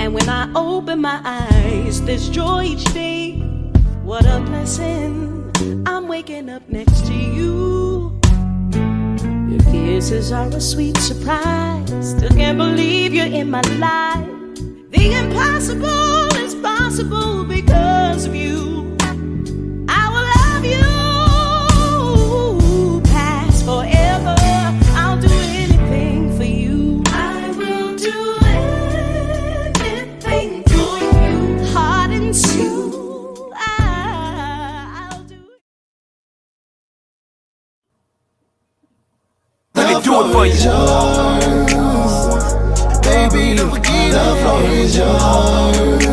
And when I open my eyes, there's joy each day. What a blessing, I'm waking up next to you. Your kisses are a sweet surprise. Still can't believe you're in my life. The impossible is possible because of you. I will love you past forever. I'll do anything for you. I will do anything for you. Heart and soul, I'll do it. Let me do it for you. Baby, the floor is yours.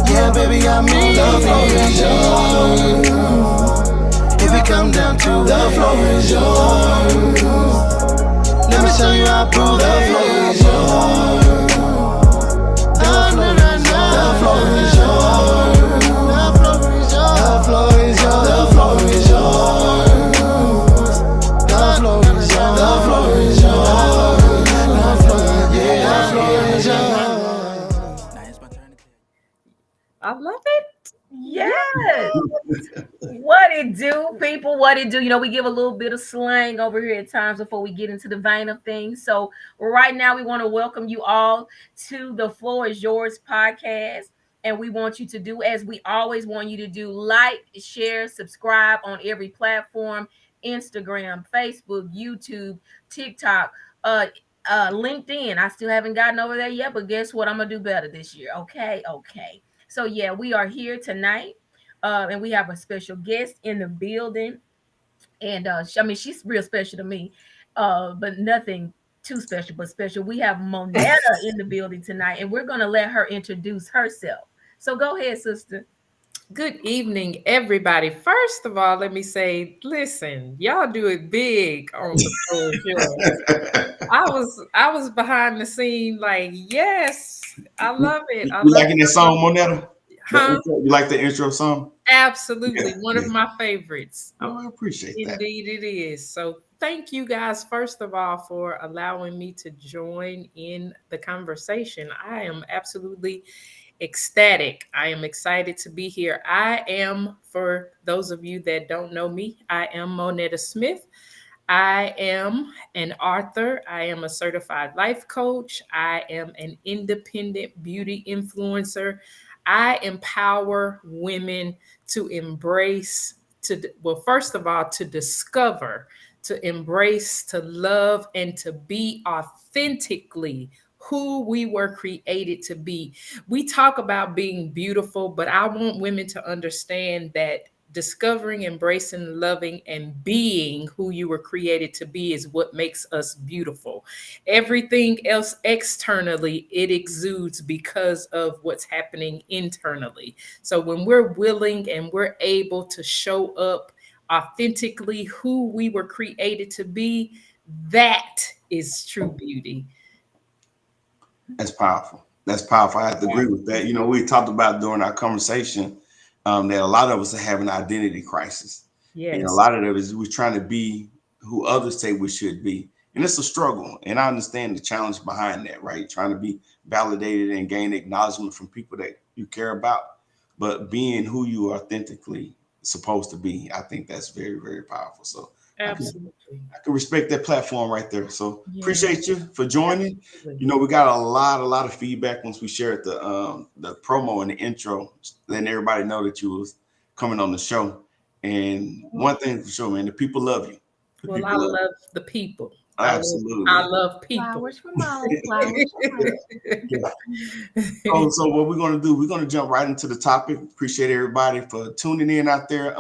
Yeah, baby, I mean the floor is yours. If it come down to the floor is yours, let me show you how prove the floor is yours. The floor is yours. The floor is yours. The floor is yours. The floor is yours. The floor is yours. The floor is yours. I love it. Yes. What it do, people? What it do? You know, we give a little bit of slang over here at times before we get into the vein of things. So right now, we want to welcome you all to the Floor is Yours podcast. And we want you to do as we always want you to do: like, share, subscribe on every platform: Instagram, Facebook, YouTube, TikTok, LinkedIn. I still haven't gotten over there yet, but guess what? I'm gonna do better this year. Okay. So yeah, we are here tonight, and we have a special guest in the building. And I mean, she's real special to me, but nothing too special, but special. We have Monetta in the building tonight, and we're gonna let her introduce herself. So go ahead, sister. Good evening, everybody. First of all, let me say, listen, y'all do it big on the floor. I was behind the scene, like, yes, I love it. You liking that song, Monetta? Huh? You like the intro song? Absolutely, one of my favorites. Oh, I appreciate that. Indeed, it is. So, thank you guys, first of all, for allowing me to join in the conversation. I am absolutely ecstatic. I am excited to be here. I am, for those of you that don't know me, I am Monetta Smith. I am an author. I am a certified life coach. I am an independent beauty influencer. I empower women to embrace, well, first of all, to discover, to embrace, to love, and to be authentically who we were created to be. We talk about being beautiful, but I want women to understand that discovering, embracing, loving, and being who you were created to be is what makes us beautiful. Everything else externally, it exudes because of what's happening internally. So when we're willing and we're able to show up authentically who we were created to be, that is true beauty. That's powerful. That's powerful. I have to agree with that. You know, we talked about during our conversation that a lot of us are having an identity crisis. Yes. And a lot of it is we're trying to be who others say we should be. And it's a struggle. And I understand the challenge behind that, right? Trying to be validated and gain acknowledgement from people that you care about. But being who you are authentically supposed to be, I think that's very, very powerful. So absolutely, I can respect that platform right there. So yeah. Appreciate you for joining. Absolutely. You know, we got a lot of feedback once we shared the promo and the intro, letting everybody know that you was coming on the show. And one thing for sure, man, the people love you. Well, I love the people. Absolutely. I love people. Flowers for Molly. Flowers for Molly. So what we're going to do, we're going to jump right into the topic. Appreciate everybody for tuning in out there.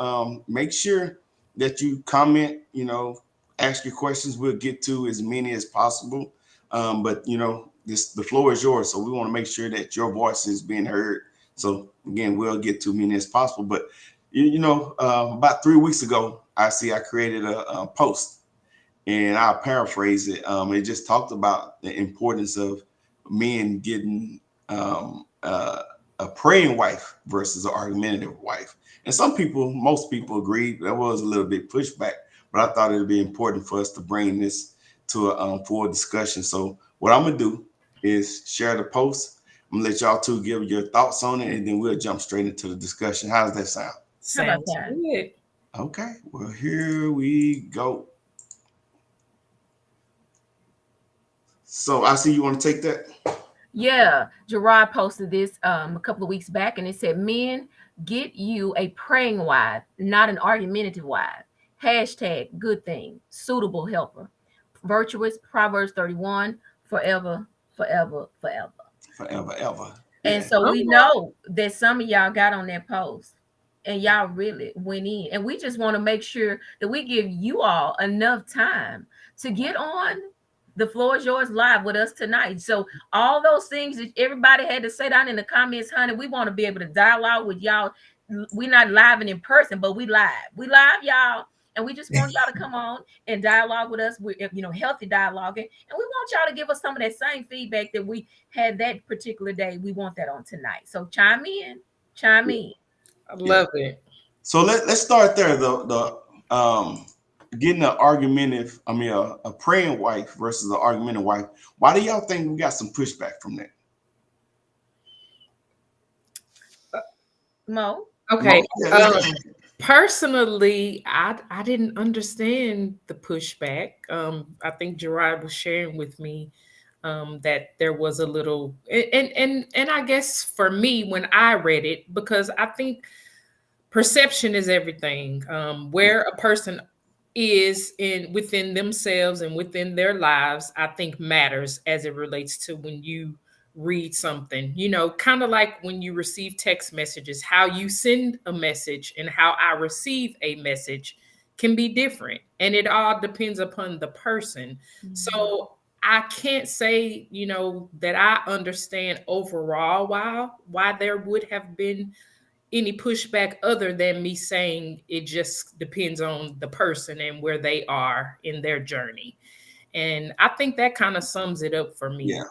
Make sure that you comment, you know, ask your questions. We'll get to as many as possible. But, you know, the floor is yours. So we want to make sure that your voice is being heard. So, again, we'll get to as many as possible. But, you know, about 3 weeks ago, I created a post, and I'll paraphrase it. It just talked about the importance of men getting a praying wife versus an argumentative wife. And most people agreed. There was a little bit pushback, but I thought it would be important for us to bring this to a full discussion. So what I'm going to do is share the post. I'm gonna let y'all two give your thoughts on it, and then we'll jump straight into the discussion. How does that sound? How about Sounds that? good. Okay, well, here we go. So I see you want to take that. Yeah, Gerard posted this a couple of weeks back, and it said, "Men, get you a praying wife, not an argumentative wife. Hashtag good thing, suitable helper, virtuous, Proverbs 31, forever, forever, forever." Forever, ever. And Yeah. so All we right. know that some of y'all got on that post and y'all really went in. And we just want to make sure that we give you all enough time to get on the Floor is Yours live with us tonight. So all those things that everybody had to say down in the comments, honey, we want to be able to dialogue with y'all. We're not live and in person, but we live. We live, y'all. And we just want y'all to come on and dialogue with us. We're, healthy dialoguing. And we want y'all to give us some of that same feedback that we had that particular day. We want that on tonight. So chime in, chime in. I love it. So let's start there. The getting an argumentative, a praying wife versus an argumentative wife. Why do y'all think we got some pushback from that? Mo? Okay. Yeah, Personally, I didn't understand the pushback. I think Gerard was sharing with me that there was a little, and I guess for me when I read it, because I think perception is everything. Where a person is in within themselves and within their lives, I think matters as it relates to when you read something. Kind of like when you receive text messages, how you send a message and how I receive a message can be different, and it all depends upon the person. So I can't say, that I understand overall why there would have been any pushback other than me saying it just depends on the person and where they are in their journey. And I think that kind of sums it up for me.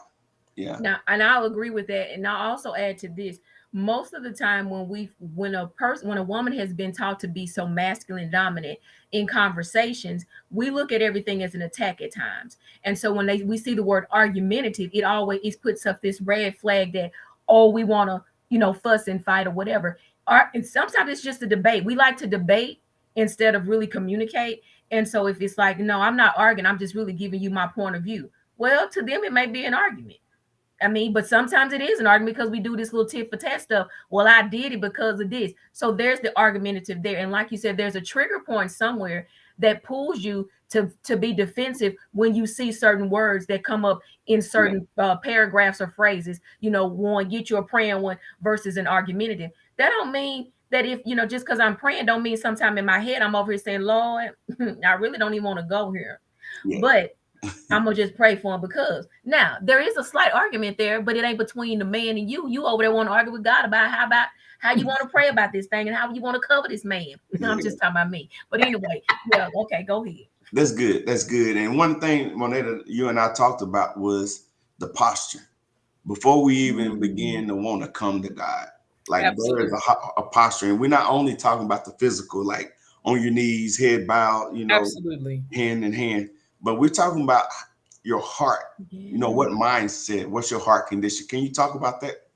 yeah. Now, and I'll agree with that. And I'll also add to this. Most of the time when a woman has been taught to be so masculine dominant in conversations, we look at everything as an attack at times. And so when we see the word argumentative, it puts up this red flag that, oh, we want to, fuss and fight or whatever. And sometimes it's just a debate. We like to debate instead of really communicate. And so if it's like, no, I'm not arguing, I'm just really giving you my point of view. Well, to them, it may be an argument. But sometimes it is an argument because we do this little tit for tat stuff. Well, I did it because of this. So there's the argumentative there. And like you said, there's a trigger point somewhere that pulls you to be defensive when you see certain words that come up in certain paragraphs or phrases. One, get you a praying one versus an argumentative. That don't mean that if, just because I'm praying don't mean sometime in my head I'm over here saying, Lord, I really don't even want to go here. Yeah. But I'm gonna just pray for him because now there is a slight argument there, but it ain't between the man and you. You over there want to argue with God about how you want to pray about this thing and how you want to cover this man. I'm just talking about me. But anyway, yeah, okay, go ahead. That's good. That's good. And one thing, Moneta, you and I talked about was the posture before we even begin to want to come to God. Like Absolutely. there is a posture, and we're not only talking about the physical, like on your knees, head bowed, Absolutely. hand in hand. But we're talking about your heart, what mindset, what's your heart condition? Can you talk about that?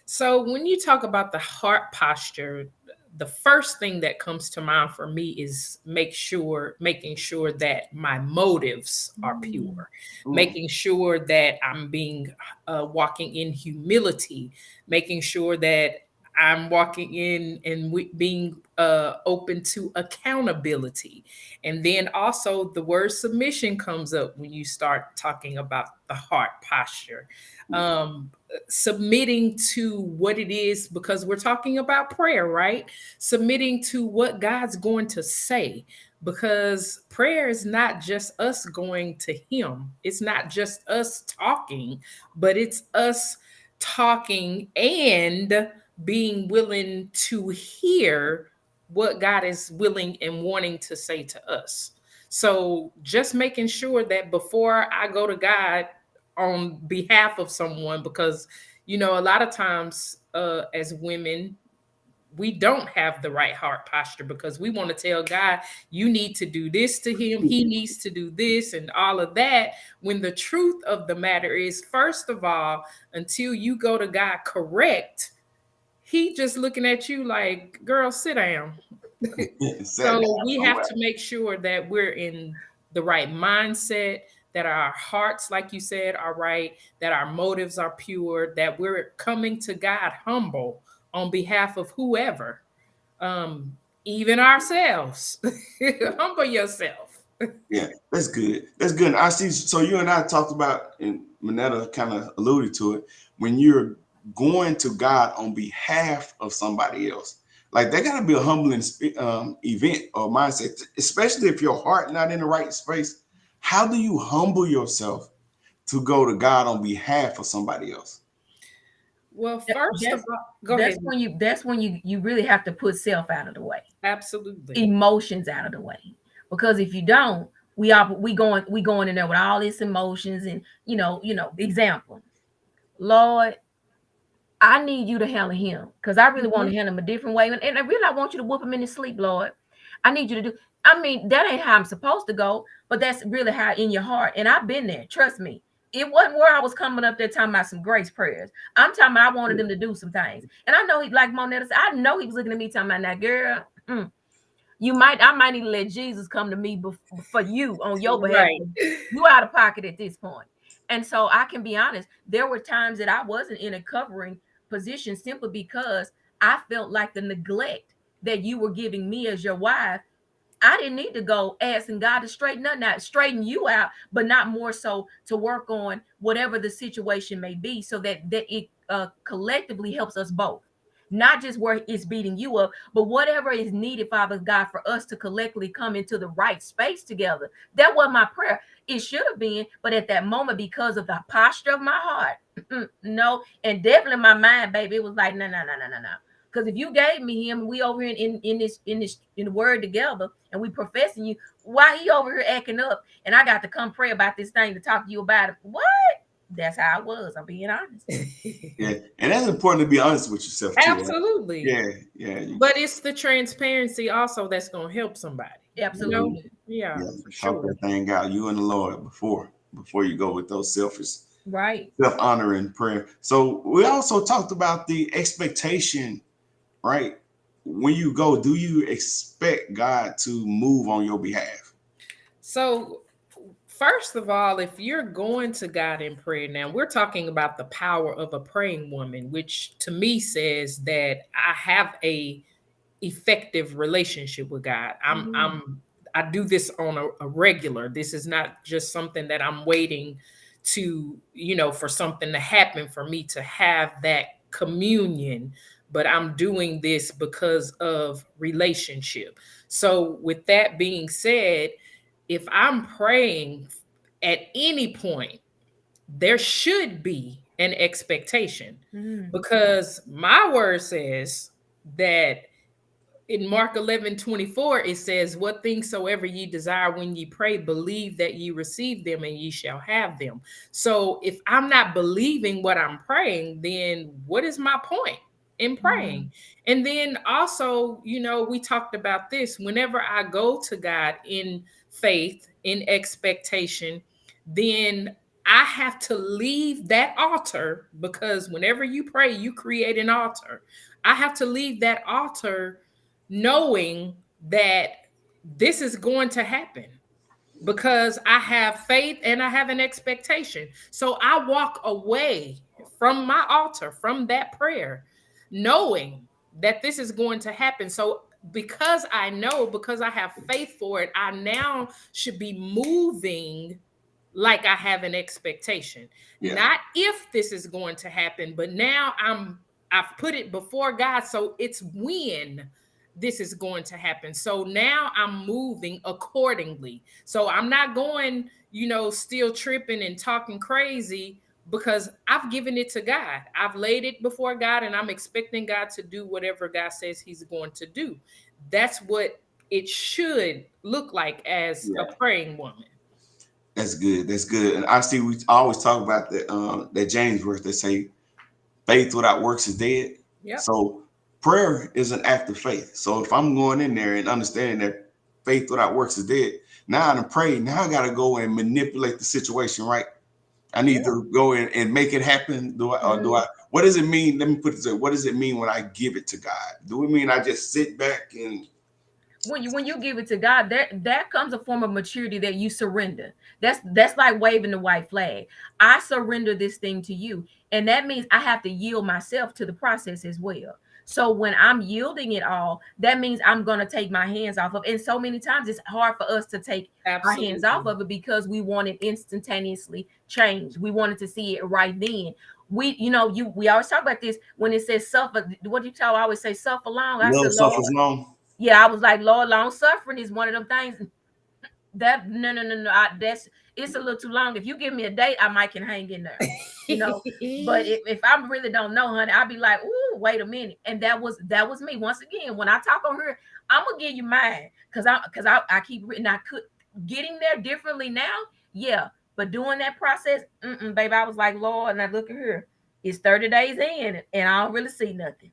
So when you talk about the heart posture, the first thing that comes to mind for me is making sure that my motives are pure, making sure that I'm walking in humility, making sure that I'm walking in and being open to accountability. And then also the word submission comes up when you start talking about the heart posture. Submitting to what it is, because we're talking about prayer, right? Submitting to what God's going to say, because prayer is not just us going to Him. It's not just us talking, but it's us talking and being willing to hear what God is willing and wanting to say to us. So just making sure that before I go to God on behalf of someone, because a lot of times as women, we don't have the right heart posture because we want to tell God, you need to do this to him. He needs to do this and all of that. When the truth of the matter is, first of all, until you go to God correct, he just looking at you like, girl, sit down. So we have to make sure that we're in the right mindset, that our hearts, like you said, are right, that our motives are pure, that we're coming to God humble on behalf of whoever, even ourselves. Humble yourself. Yeah, that's good. That's good. I see. So you and I talked about, and Manetta kind of alluded to it, when you're going to God on behalf of somebody else. Like that got to be a humbling event or mindset, especially if your heart not in the right space. How do you humble yourself to go to God on behalf of somebody else? Well, first of all, go ahead. That's when you really have to put self out of the way. Absolutely. Emotions out of the way. Because if you don't, we going in there with all these emotions and example. Lord, I need you to handle him because I really want to handle him a different way. And I really I want you to whoop him in his sleep, Lord. I need you to do. I mean, that ain't how I'm supposed to go, but that's really how in your heart. And I've been there. Trust me. It wasn't where I was coming up there talking about some grace prayers. I'm talking about I wanted them to do some things. And I know he, like Monetta said, I know he was looking at me talking about that girl. I might need to let Jesus come to me for you on your behalf. Right. You out of pocket at this point. And so I can be honest, there were times that I wasn't in a covering position simply because I felt like the neglect that you were giving me as your wife. I didn't need to go asking God to straighten you out, but not more so to work on whatever the situation may be so that it collectively helps us both. Not just where it's beating you up, but whatever is needed, Father God, for us to collectively come into the right space together. That was my prayer. It should have been, but at that moment, because of the posture of my heart, no, and definitely my mind, baby, it was like, no. Because if you gave me him, we over here in the word together, and we professing you, why he over here acting up, and I got to come pray about this thing to talk to you about it. What? That's how I was. I'm being honest. Yeah, and that's important to be honest with yourself too. Absolutely. Right? Yeah. But it's the transparency also that's gonna help somebody. Absolutely. Yeah, for sure. Talk that thing out, you and the Lord before you go with those self honoring prayer. So we also talked about the expectation, right? When you go, do you expect God to move on your behalf? So first of all, if you're going to God in prayer, now we're talking about the power of a praying woman, which to me says that I have a effective relationship with God. I do this on a regular. This is not just something that I'm waiting to, for something to happen for me to have that communion, but I'm doing this because of relationship. So with that being said, if I'm praying at any point, there should be an expectation because my word says that in Mark 11:24, it says, what things soever ye desire when ye pray, believe that ye receive them and ye shall have them. So if I'm not believing what I'm praying, then what is my point in praying? And then also, we talked about this. Whenever I go to God in faith, in expectation, then I have to leave that altar, because whenever you pray, you create an altar. I have to leave that altar knowing that this is going to happen because I have faith and I have an expectation. So I walk away from my altar, from that prayer, knowing that this is going to happen. So because I have faith for it, I now should be moving like I have an expectation. Not if this is going to happen, but now I've put it before God. So it's when this is going to happen. So now I'm moving accordingly. So I'm not going, still tripping and talking crazy, because I've given it to God. I've laid it before God, and I'm expecting God to do whatever God says he's going to do. That's what it should look like as a praying woman. That's good. That's good. And I see we always talk about that James verse that say faith without works is dead. Yep. So prayer is an act of faith. So if I'm going in there and understanding that faith without works is dead, now I'm praying. Now I got to go and manipulate the situation, right? I need to go in and make it happen. What does it mean? Let me put it this way. What does it mean when I give it to God? Do it mean I just sit back and when you give it to God, that comes a form of maturity that you surrender. That's like waving the white flag. I surrender this thing to you, and that means I have to yield myself to the process as well. So when I'm yielding it all, that means I'm going to take my hands off of it. And so many times it's hard for us to take our hands off of it because we want it instantaneously changed. We wanted to see it right then. We always talk about this when it says suffer. What do you tell? I always say suffer long. I love said, Lord, suffers long. yeah, I was like, Lord, long suffering is one of them things that no. That's it's a little too long. If you give me a date, I might can hang in there, But if I really don't know, honey, I'll be like, ooh, wait a minute. And that was me. Once again, when I talk on her, I'm gonna give you mine because I keep written. I could getting there differently now, yeah. But doing that process, baby, I was like, Lord, and I look at her. It's 30 days in, and I don't really see nothing.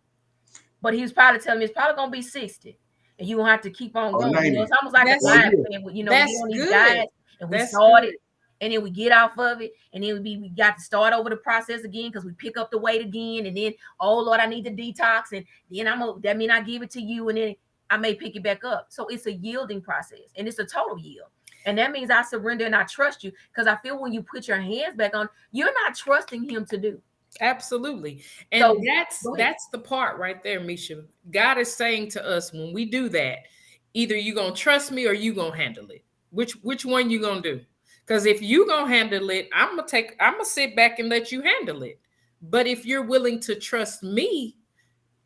But he was probably telling me it's probably gonna be 60. And you gonna have to keep on going. It's almost like a diet plan. We get on these diets and we started, and then we get off of it, and then we got to start over the process again because we pick up the weight again, and then oh Lord, I need to detox, and then that mean I give it to you, and then I may pick it back up. So it's a yielding process, and it's a total yield. And that means I surrender and I trust you because I feel when you put your hands back on, you're not trusting him to do. Absolutely. And so, that's the part right there, Misha. God is saying to us when we do that, either you're going to trust me or you're going to handle it. Which one you going to do? Because if you going to handle it, I'm going to sit back and let you handle it. But if you're willing to trust me,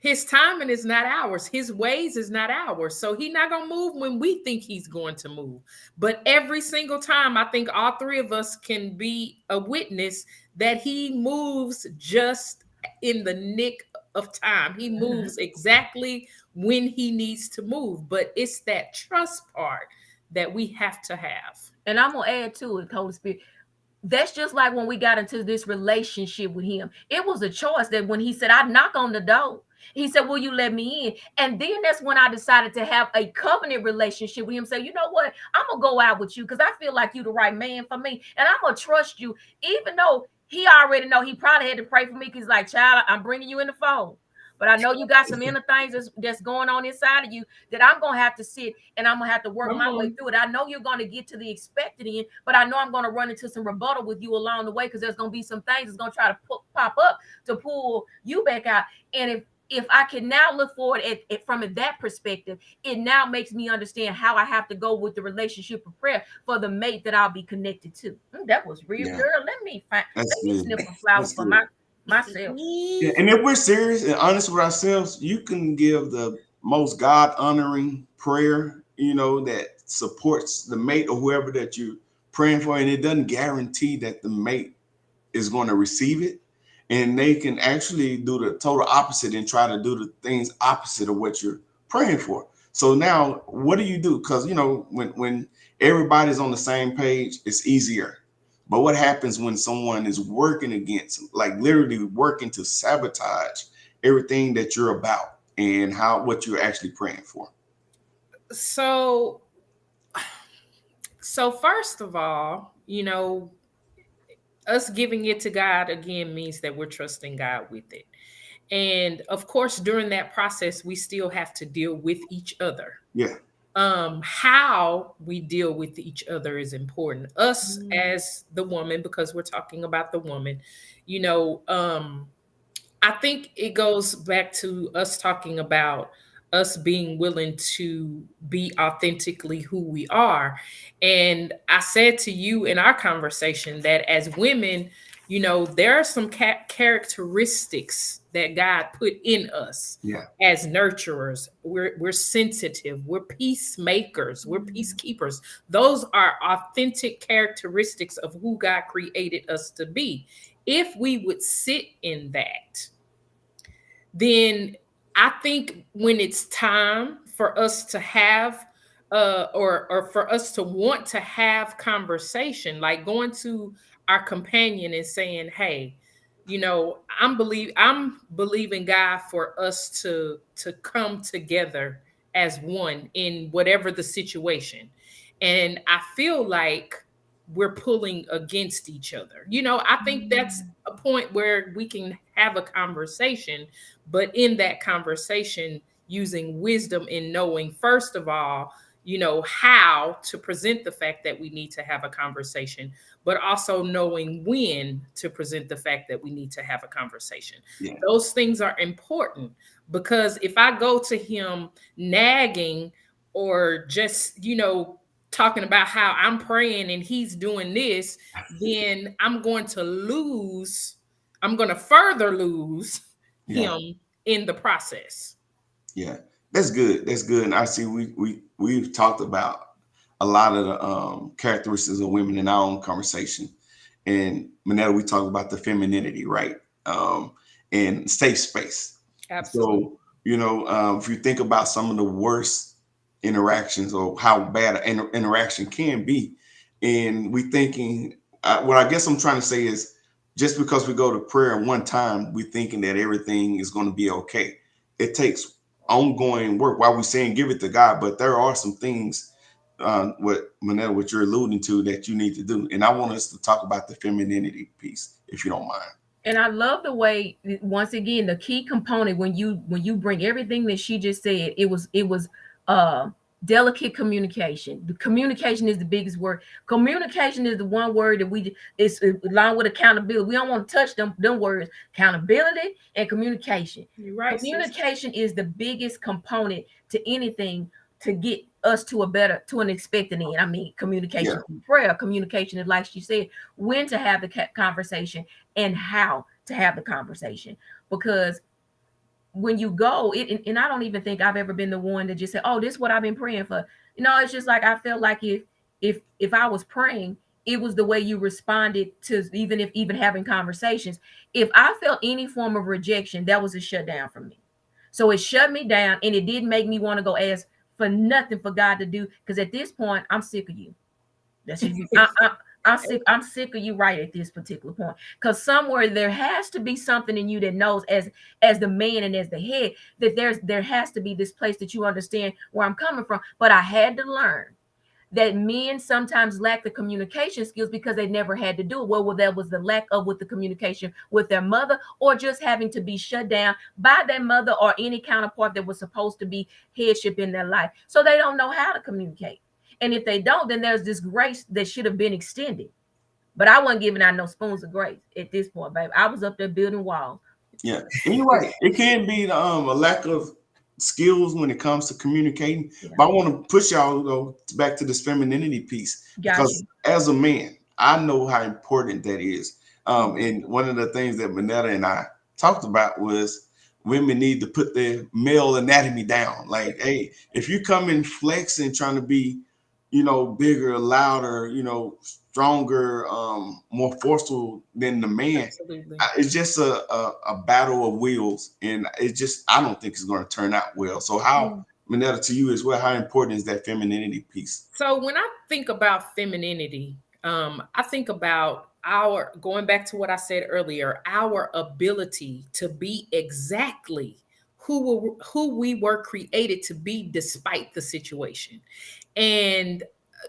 his timing is not ours. His ways is not ours. So he's not going to move when we think he's going to move. But every single time, I think all three of us can be a witness that he moves just in the nick of time. He moves exactly when he needs to move. But it's that trust part that we have to have. And I'm going to add to it, Holy Spirit. That's just like when we got into this relationship with him. It was a choice that when he said, I knock on the door, he said, will you let me in? And then that's when I decided to have a covenant relationship with him. Say, you know what? I'm going to go out with you because I feel like you're the right man for me. And I'm going to trust you, even though he already know he probably had to pray for me because like, child, I'm bringing you in the fold. But I know you got some inner things that's going on inside of you that I'm going to have to sit and I'm going to have to work my way through it. I know you're going to get to the expected end, but I know I'm going to run into some rebuttal with you along the way because there's going to be some things that's going to try to pop up to pull you back out. And if I can now look forward at from that perspective, it now makes me understand how I have to go with the relationship of prayer for the mate that I'll be connected to. That was real, girl. Let me snip a flower for myself. Yeah, and if we're serious and honest with ourselves, you can give the most God honoring prayer, that supports the mate or whoever that you're praying for, and it doesn't guarantee that the mate is going to receive it. And they can actually do the total opposite and try to do the things opposite of what you're praying for. So now what do you do? Because, when everybody's on the same page, it's easier. But what happens when someone is working against, like literally working to sabotage everything that you're about and what you're actually praying for? So first of all, us giving it to God again means that we're trusting God with it. And of course, during that process, we still have to deal with each other. Yeah. How we deal with each other is important. Us as the woman, because we're talking about the woman, I think it goes back to us talking about us being willing to be authentically who we are. And I said to you in our conversation that as women, there are some characteristics that God put in us as nurturers. We're sensitive. We're peacemakers. We're peacekeepers. Those are authentic characteristics of who God created us to be. If we would sit in that, then I think when it's time for us to have or for us to want to have conversation, like going to our companion and saying, hey, I'm believing God for us to come together as one in whatever the situation. And I feel like we're pulling against each other. I think that's a point where we can have a conversation, but in that conversation, using wisdom in knowing, first of all, how to present the fact that we need to have a conversation, but also knowing when to present the fact that we need to have a conversation. Yeah. Those things are important, because if I go to him nagging or just, talking about how I'm praying and he's doing this, then I'm going to further lose Yeah. him in the process. Yeah, that's good. That's good. And I see we've talked about a lot of the characteristics of women in our own conversation. And Manetta, we talked about the femininity, right? And safe space. Absolutely. So, if you think about some of the worst interactions or how bad an interaction can be, and we thinking, what I guess I'm trying to say is, just because we go to prayer one time, we thinking that everything is going to be okay. It takes ongoing work. While we're saying give it to God, but there are some things, what you're alluding to, that you need to do. And I want us to talk about the femininity piece, if you don't mind. And I love the way, once again, the key component when you bring everything that she just said, it was delicate communication. The communication is the biggest word. Communication is the one word that it's along with accountability. We don't want to touch them words, accountability and communication. You're right. Communication is the biggest component to anything to get us to an expected end. I mean, communication through prayer, communication is, like she said, when to have the conversation and how to have the conversation. Because when you go, and I don't even think I've ever been the one to just say, "Oh, this is what I've been praying for." It's just like, I felt like if I was praying, it was the way you responded to, even having conversations. If I felt any form of rejection, that was a shutdown for me. So it shut me down, and it didn't make me want to go ask for nothing for God to do, because at this point, I'm sick of you. That's I'm sick of you right at this particular point. Because somewhere there has to be something in you that knows, as the man and as the head, that there has to be this place that you understand where I'm coming from. But I had to learn that men sometimes lack the communication skills because they never had to do it. Well, that was the lack of with the communication with their mother, or just having to be shut down by their mother or any counterpart that was supposed to be headship in their life. So they don't know how to communicate. And if they don't, then there's this grace that should have been extended. But I wasn't giving out no spoons of grace at this point, baby. I was up there building walls. Yeah, and you're right. It can be a lack of skills when it comes to communicating. Yeah. But I want to push y'all though back to this femininity piece, because as a man, I know how important that is. And one of the things that Manetta and I talked about was women need to put their male anatomy down. Like, hey, if you come in flexing, trying to be, bigger, louder, stronger, more forceful than the man, it's just a battle of wills, and I don't think it's going to turn out well. So how, Manetta, to you as well, how important is that femininity piece? So when I think about femininity, I think about going back to what I said earlier, our ability to be exactly who we were created to be despite the situation. And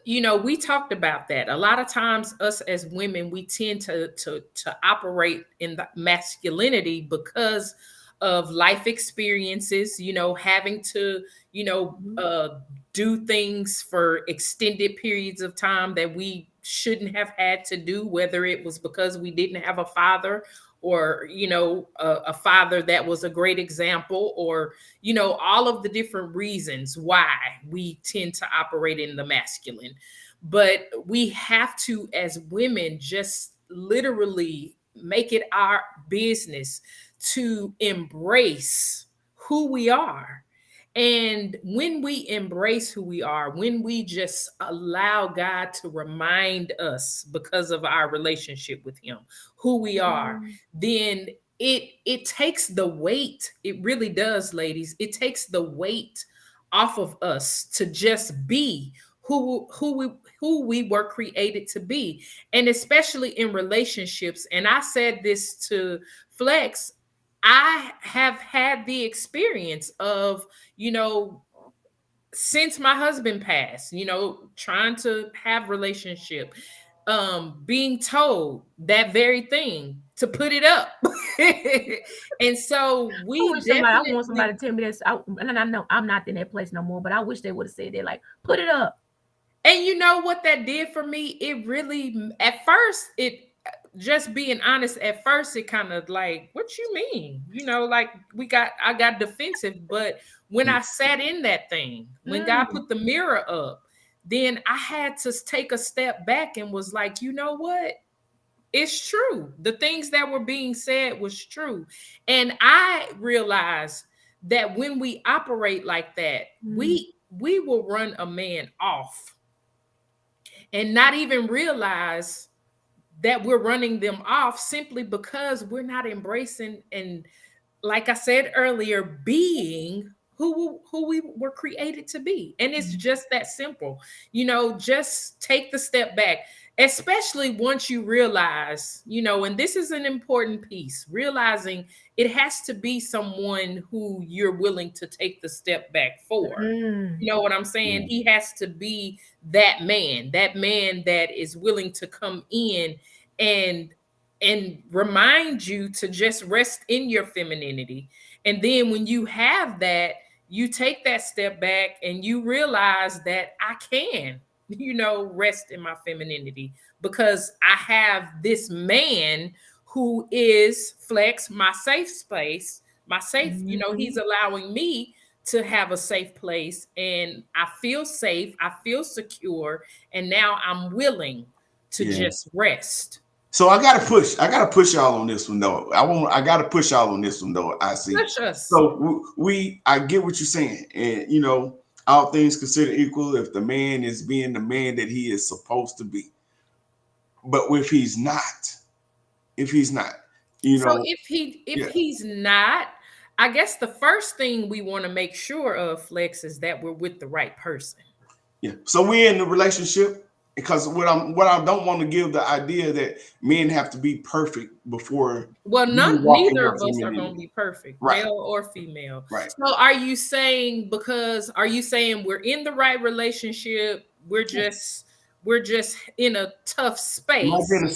we talked about that. A lot of times us as women, we tend to operate in the masculinity because of life experiences, having to, do things for extended periods of time that we shouldn't have had to do, whether it was because we didn't have a father, or, a father that was a great example, or, all of the different reasons why we tend to operate in the masculine. But we have to, as women, just literally make it our business to embrace who we are. And when we embrace who we are, when we just allow God to remind us, because of our relationship with him, who we are, then it takes the weight. It really does, ladies. It takes the weight off of us to just be who who we were created to be. And especially in relationships. And I said this to Flex, I have had the experience of, since my husband passed, trying to have relationship, being told that very thing to put it up. And so I want somebody to tell me this. And I know I'm not in that place no more, but I wish they would have said that, like, put it up. And you know what that did for me? It really, at first, just being honest, at first it kind of like, what you mean? Like I got defensive, but when I sat in that thing, when God put the mirror up, then I had to take a step back and was like, you know what? It's true. The things that were being said was true. And I realized that when we operate like that, we will run a man off and not even realize that we're running them off simply because we're not embracing and, like I said earlier, being who we were created to be. And it's just that simple. Just take the step back, especially once you realize, and this is an important piece, realizing it has to be someone who you're willing to take the step back for. You know what I'm saying? He has to be that man that is willing to come in and remind you to just rest in your femininity. And then when you have that, you take that step back and you realize that I can, rest in my femininity because I have this man who is Flex, my safe space, my safe, he's allowing me to have a safe place, and I feel safe, I feel secure, and now I'm willing to just rest. So I gotta push y'all on this one though. I gotta push y'all on this one though. I see. Push us. So I get what you're saying, and all things considered equal, if the man is being the man that he is supposed to be, but if he's not, so if he's not, I guess the first thing we want to make sure of, Flex, is that we're with the right person. Yeah. So we're in the relationship. Because what I don't want to give the idea that men have to be perfect before. Well, neither of us are going to be perfect, right. Male or female. Right. So are you saying we're in the right relationship? We're just in a tough space. Might be in a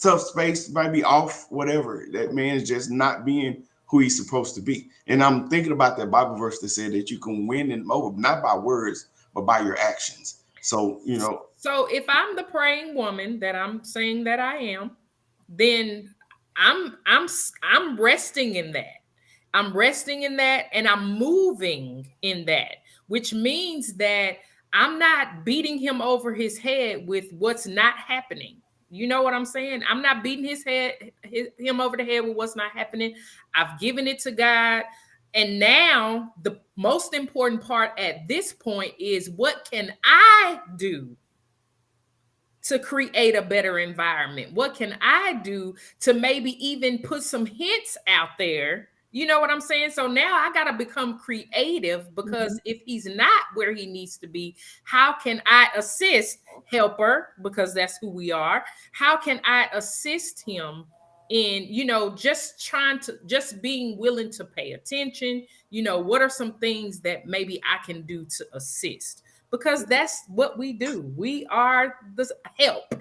tough space, might be off, whatever. That man is just not being who he's supposed to be. And I'm thinking about that Bible verse that said that you can win in Moab, not by words, but by your actions. So, So if I'm the praying woman that I'm saying that I am, then I'm resting in that. I'm resting in that and I'm moving in that, which means that I'm not beating him over his head with what's not happening. You know what I'm saying? I'm not beating him over the head with what's not happening. I've given it to God. And now the most important part at this point is, what can I do to create a better environment? What can I do to maybe even put some hints out there? You know what I'm saying? So now I got to become creative, because if he's not where he needs to be, how can I assist, helper, because that's who we are? How can I assist him in, just being willing to pay attention? What are some things that maybe I can do to assist? Because that's what we do. We are the help.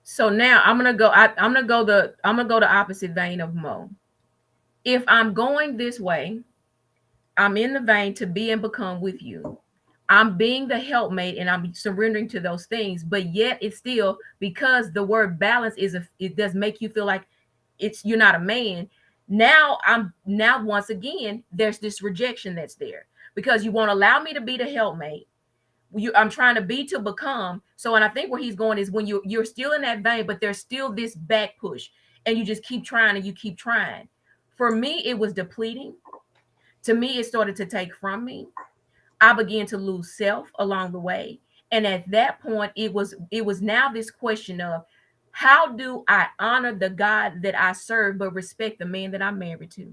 So now I'm gonna go the opposite vein of Mo. If I'm going this way, I'm in the vein to be and become with you. I'm being the helpmate and I'm surrendering to those things, but yet it's still, because the word balance it does make you feel like you're not a man. Now once again, there's this rejection that's there, because you won't allow me to be the helpmate. I'm trying to be to become. So, and I think where he's going is when you're still in that vein, but there's still this back push, and you just keep trying and you keep trying. For me, it was depleting. To me, it started to take from me. I began to lose self along the way. And at that point, it was now this question of, how do I honor the God that I serve, but respect the man that I'm married to?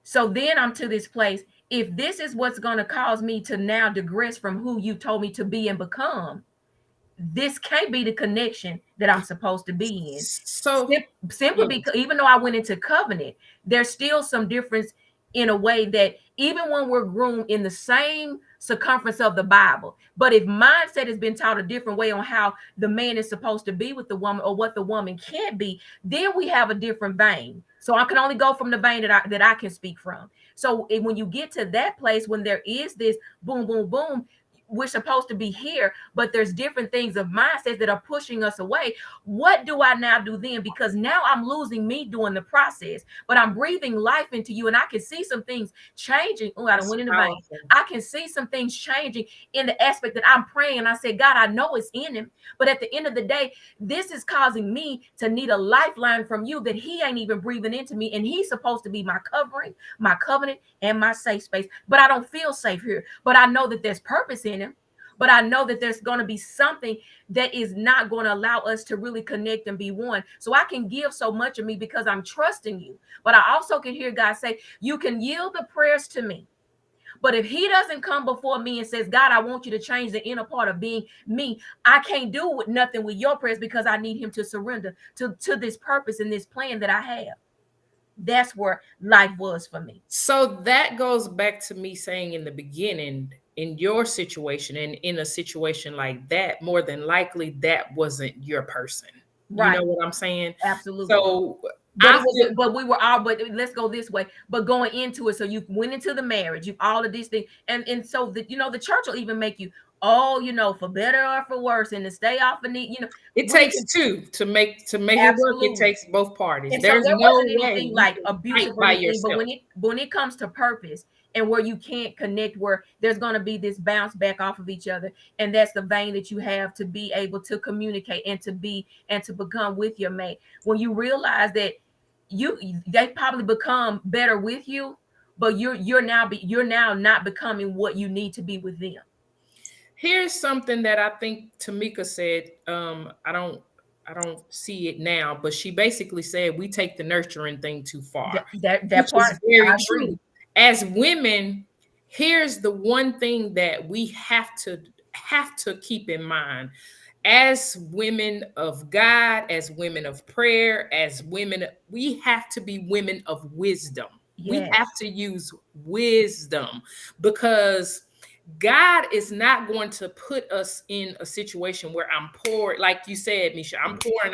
So then I'm to this place. if this is what's going to cause me to now digress from who you told me to be and become, this can't be the connection that I'm supposed to be in. So Simply because even though I went into covenant, there's still some difference in a way that even when we're groomed in the same circumference of the Bible, but if mindset has been taught a different way on how the man is supposed to be with the woman or what the woman can't be, then we have a different vein. So I can only go from the vein that I can speak from. So when you get to that place, when there is this boom, boom, boom, we're supposed to be here, but there's different things of mindsets that are pushing us away. What do I now do then? Because now I'm losing me doing the process, but I'm breathing life into you, and I can see some things changing. Oh, I don't went in the vein. I can see some things changing in the aspect that I'm praying. And I said, God, I know it's in him, but at the end of the day, this is causing me to need a lifeline from you that he ain't even breathing into me, and he's supposed to be my covering, my covenant, and my safe space. But I don't feel safe here. But I know that there's purpose in him. But I know that there's going to be something that is not going to allow us to really connect and be one. So I can give so much of me because I'm trusting you. But I also can hear God say, you can yield the prayers to me. But if he doesn't come before me and says, God, I want you to change the inner part of being me, I can't do nothing with your prayers because I need him to surrender to this purpose and this plan that I have. That's where life was for me. So that goes back to me saying in the beginning, in your situation and in a situation like that, more than likely that wasn't your person. Right. You know what I'm saying? Absolutely. So but we were all, but let's go this way. But going into it, so you went into the marriage, you all of these things, and so that the church will even make you, for better or for worse, and to stay off of it takes two to make it work. It takes both parties. And There's so there no wasn't way anything like abusive by anything, yourself. but when it comes to purpose and where you can't connect, where there's going to be this bounce back off of each other, and that's the vein that you have to be able to communicate and to become with your mate. When you realize that they probably become better with you, but you're now not becoming what you need to be with them. Here's something that I think Tamika said. I don't see it now, but she basically said we take the nurturing thing too far. That part is very true. As women, here's the one thing that we have to keep in mind. As women of God, as women of prayer, as women, we have to be women of wisdom. Yes. We have to use wisdom, because God is not going to put us in a situation where I'm poor. Like you said, Misha, I'm pouring,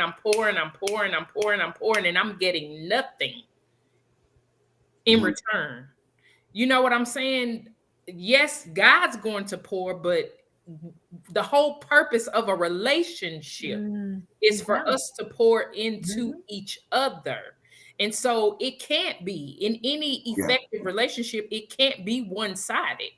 and I'm getting nothing in return. You know what I'm saying? Yes, God's going to pour, but the whole purpose of a relationship is for us to pour into each other. And so it can't be, in any effective relationship, it can't be one-sided.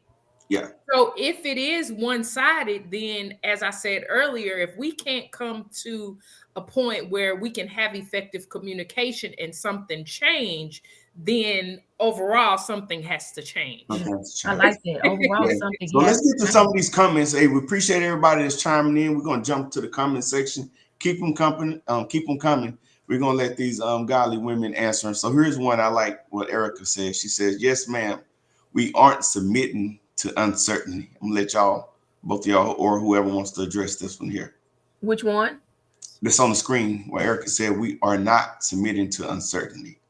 Yeah. So if it is one-sided, then as I said earlier, if we can't come to a point where we can have effective communication and something change, then overall something has to change. I like that. Overall, something. So let's get to some of these comments. Hey, we appreciate everybody that's chiming in. We're going to jump to the comment section. Keep them coming. We're going to let these godly women answer. So here's one I like what Erica said. She says, yes, ma'am, we aren't submitting to uncertainty. I'm going to let both of y'all or whoever wants to address this one here. Which one? This on the screen where Erica said we are not submitting to uncertainty.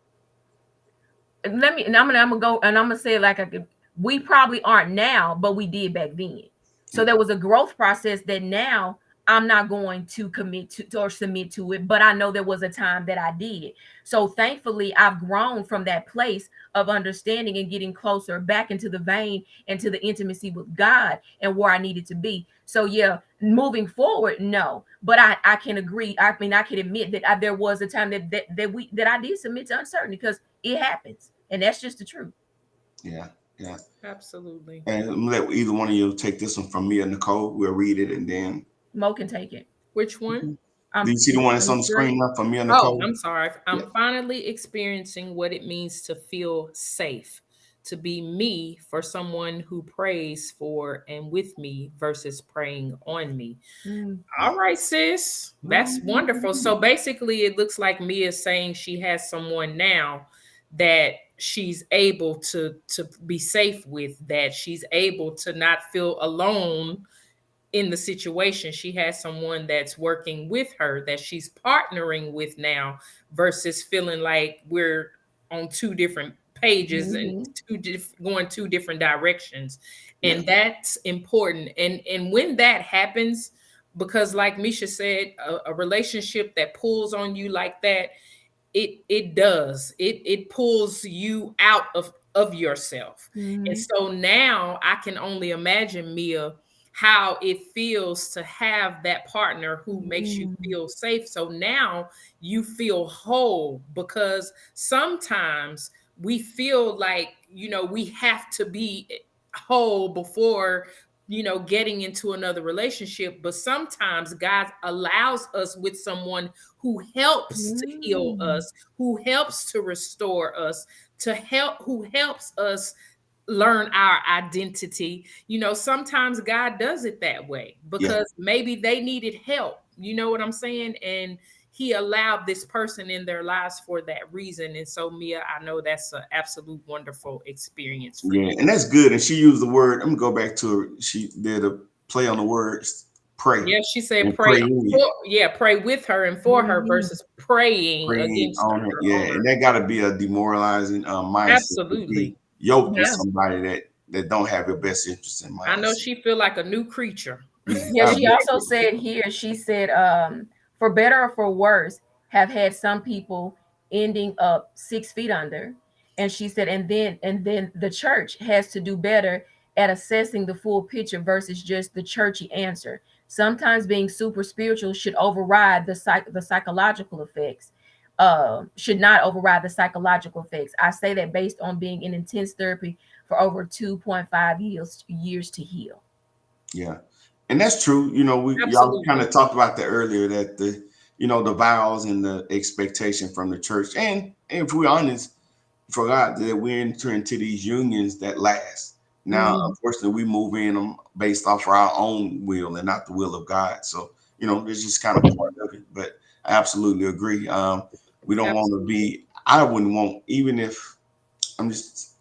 I'm gonna say it like we probably aren't now, but we did back then. So there was a growth process that now I'm not going to commit to or submit to it, but I know there was a time that I did. So thankfully, I've grown from that place of understanding and getting closer back into the vein and to the intimacy with God and where I needed to be. So yeah, moving forward, no, but I can agree. I mean, I can admit that there was a time that I did submit to uncertainty, because it happens, and that's just the truth. Yeah, absolutely. And I'm gonna let either one of you take this one from me or Nicole. We'll read it and then Mo can take it. Which one? Do you see the one that's on the screen now from me and Nicole? Oh, I'm sorry. I'm finally experiencing what it means to feel safe, to be me for someone who prays for and with me versus praying on me. All right, sis. That's wonderful. So basically, it looks like Mia is saying she has someone now that she's able to be safe with, that she's able to not feel alone in the situation. She has someone that's working with her, that she's partnering with now, versus feeling like we're on two different pages and going two different directions. And that's important. And when that happens, because like Misha said, a relationship that pulls on you like that, it pulls you out of yourself. And so now I can only imagine, Mia, how it feels to have that partner who makes you feel safe. So now you feel whole, because sometimes we feel like, we have to be whole before, getting into another relationship. But sometimes God allows us with someone who helps to heal us, who helps to restore us, who helps us learn our identity. Sometimes God does it that way because maybe they needed help. You know what I'm saying? And he allowed this person in their lives for that reason. And so, Mia, I know that's an absolute wonderful experience for you. And that's good. And she used the word, I'm gonna go back to her. She did a play on the words pray. Yeah, she said pray. Pray with her and for her versus praying against on her. And that gotta be a demoralizing mindset. Absolutely. Yoked with somebody that don't have your best interest in mind. I know she feel like a new creature. Yeah, she also said here, she said, for better or for worse, have had some people ending up 6 feet under. And she said, and then the church has to do better at assessing the full picture versus just the churchy answer. Sometimes being super spiritual should override the psychological effects. Should not override the psychological effects. I say that based on being in intense therapy for over 2.5 years to heal. Yeah. And that's true. Y'all kind of talked about that earlier, that the vows and the expectation from the church. And if we're honest, for God, that we enter into these unions that last. Now, unfortunately, we move in them based off of our own will and not the will of God. So, it's just kind of part of it. But I absolutely agree. We don't want to be, I wouldn't want, even if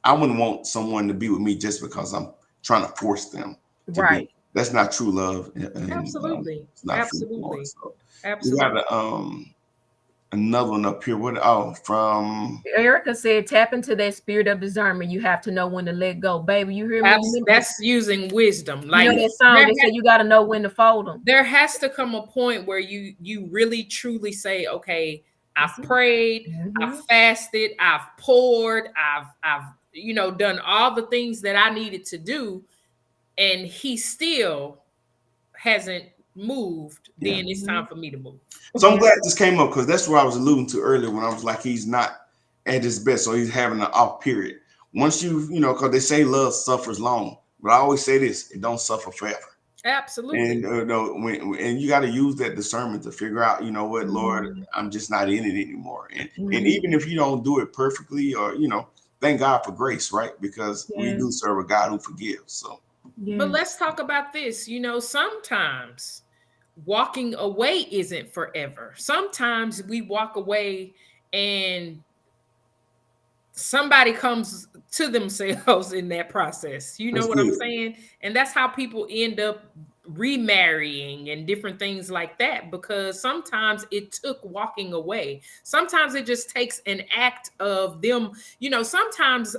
I wouldn't want someone to be with me just because I'm trying to force them to be. That's not true love. Absolutely. It's not Absolutely. true love. So Absolutely. we got another one up here. From Erica said, tap into that spirit of discernment. You have to know when to let go. Baby, you hear me? That's using wisdom. Like that song, they say you got to know when to fold them. There has to come a point where you really truly say, okay, I've prayed, I've fasted, I've poured, I've done all the things that I needed to do, and he still hasn't moved. Then it's time for me to move. So I'm glad this came up, because that's what I was alluding to earlier when I was like, he's not at his best, so he's having an off period. Once because they say love suffers long, but I always say this: it don't suffer forever. Absolutely. And and you got to use that discernment to figure out, what, Lord, I'm just not in it anymore. And even if you don't do it perfectly, or thank God for grace, right? Because we do serve a God who forgives. So. But let's talk about this. Sometimes walking away isn't forever. Sometimes we walk away and somebody comes to themselves in that process. You know what I'm saying? And that's how people end up remarrying and different things like that, because sometimes it took walking away. Sometimes it just takes an act of them. Sometimes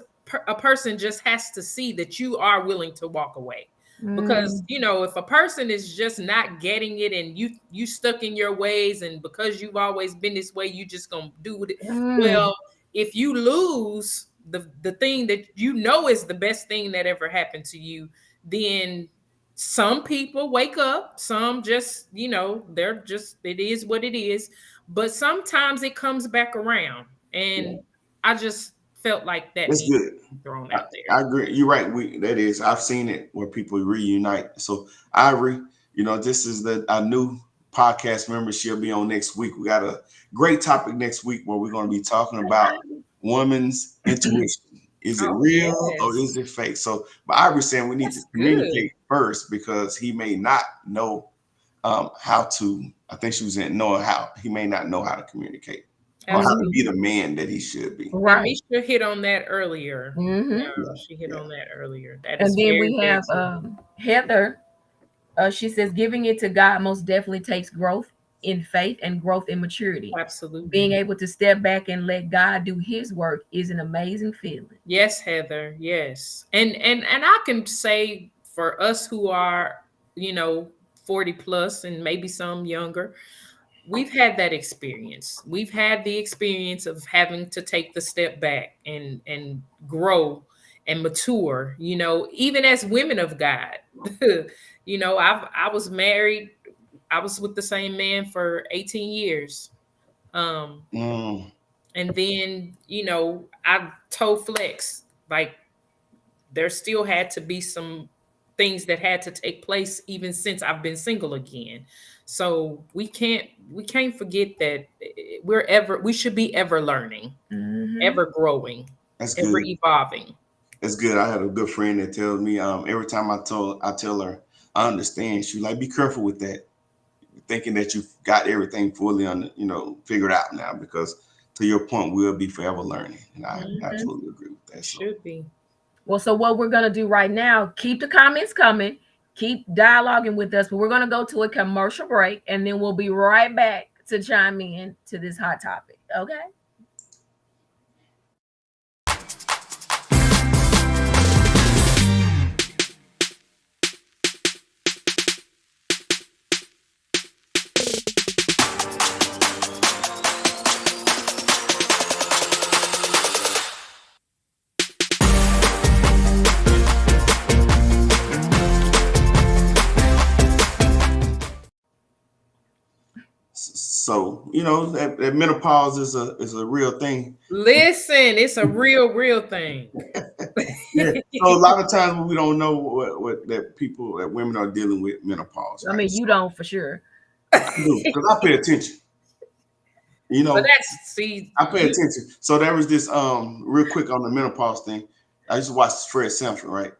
a person just has to see that you are willing to walk away, because if a person is just not getting it and you stuck in your ways, and because you've always been this way, you just gonna do it. Well, if you lose the thing that is the best thing that ever happened to you, then some people wake up, some just they're just, it is what it is. But sometimes it comes back around, and I just felt like that. That's good. Thrown out there. I agree. You're right. I've seen it where people reunite. So Ivory, this is a new podcast member. She'll be on next week. We got a great topic next week where we're going to be talking about woman's intuition. Is it real or is it fake? So, but Ivory's saying we need to communicate first, because he may not know how to. I think she was saying knowing how. He may not know how to communicate. or how to Absolutely. be the man that he should be. And Right. Misha hit on that earlier. hmm She hit Yeah. on that earlier. That And is then very, we very have Heather. She says, giving it to God most definitely takes growth in faith and growth in maturity. absolutely. Being able to step back and let God do his work is an amazing feeling. Yes, Heather. Yes. And I can say for us who are, 40 plus and maybe some younger, we've had that experience. We've had the experience of having to take the step back and grow and mature, even as women of God. I was married, I was with the same man for 18 years. Um, Mm, and then, I told Flex, like, there still had to be some things that had to take place even since I've been single again. So we can't forget that we should be ever learning, Mhm. ever growing, that's ever good. evolving. That's good. I had a good friend that tells me every time I tell her I understand. She like, be careful with that, thinking that you've got everything fully figured out now, because to your point, we'll be forever learning, and I Mhm. absolutely agree with that. So Should be. Well, so what we're going to do right now, keep the comments coming, keep dialoguing with us, but we're going to go to a commercial break and then we'll be right back to chime in to this hot topic. Okay. that menopause is a real thing. Listen, it's a real thing. Yeah. So a lot of times we don't know what that women are dealing with menopause, I right? mean, you don't for sure. I do, because I pay attention. You But know, see, I pay attention. So there was this real quick on the menopause thing. I used to watch Fred Sanford, right?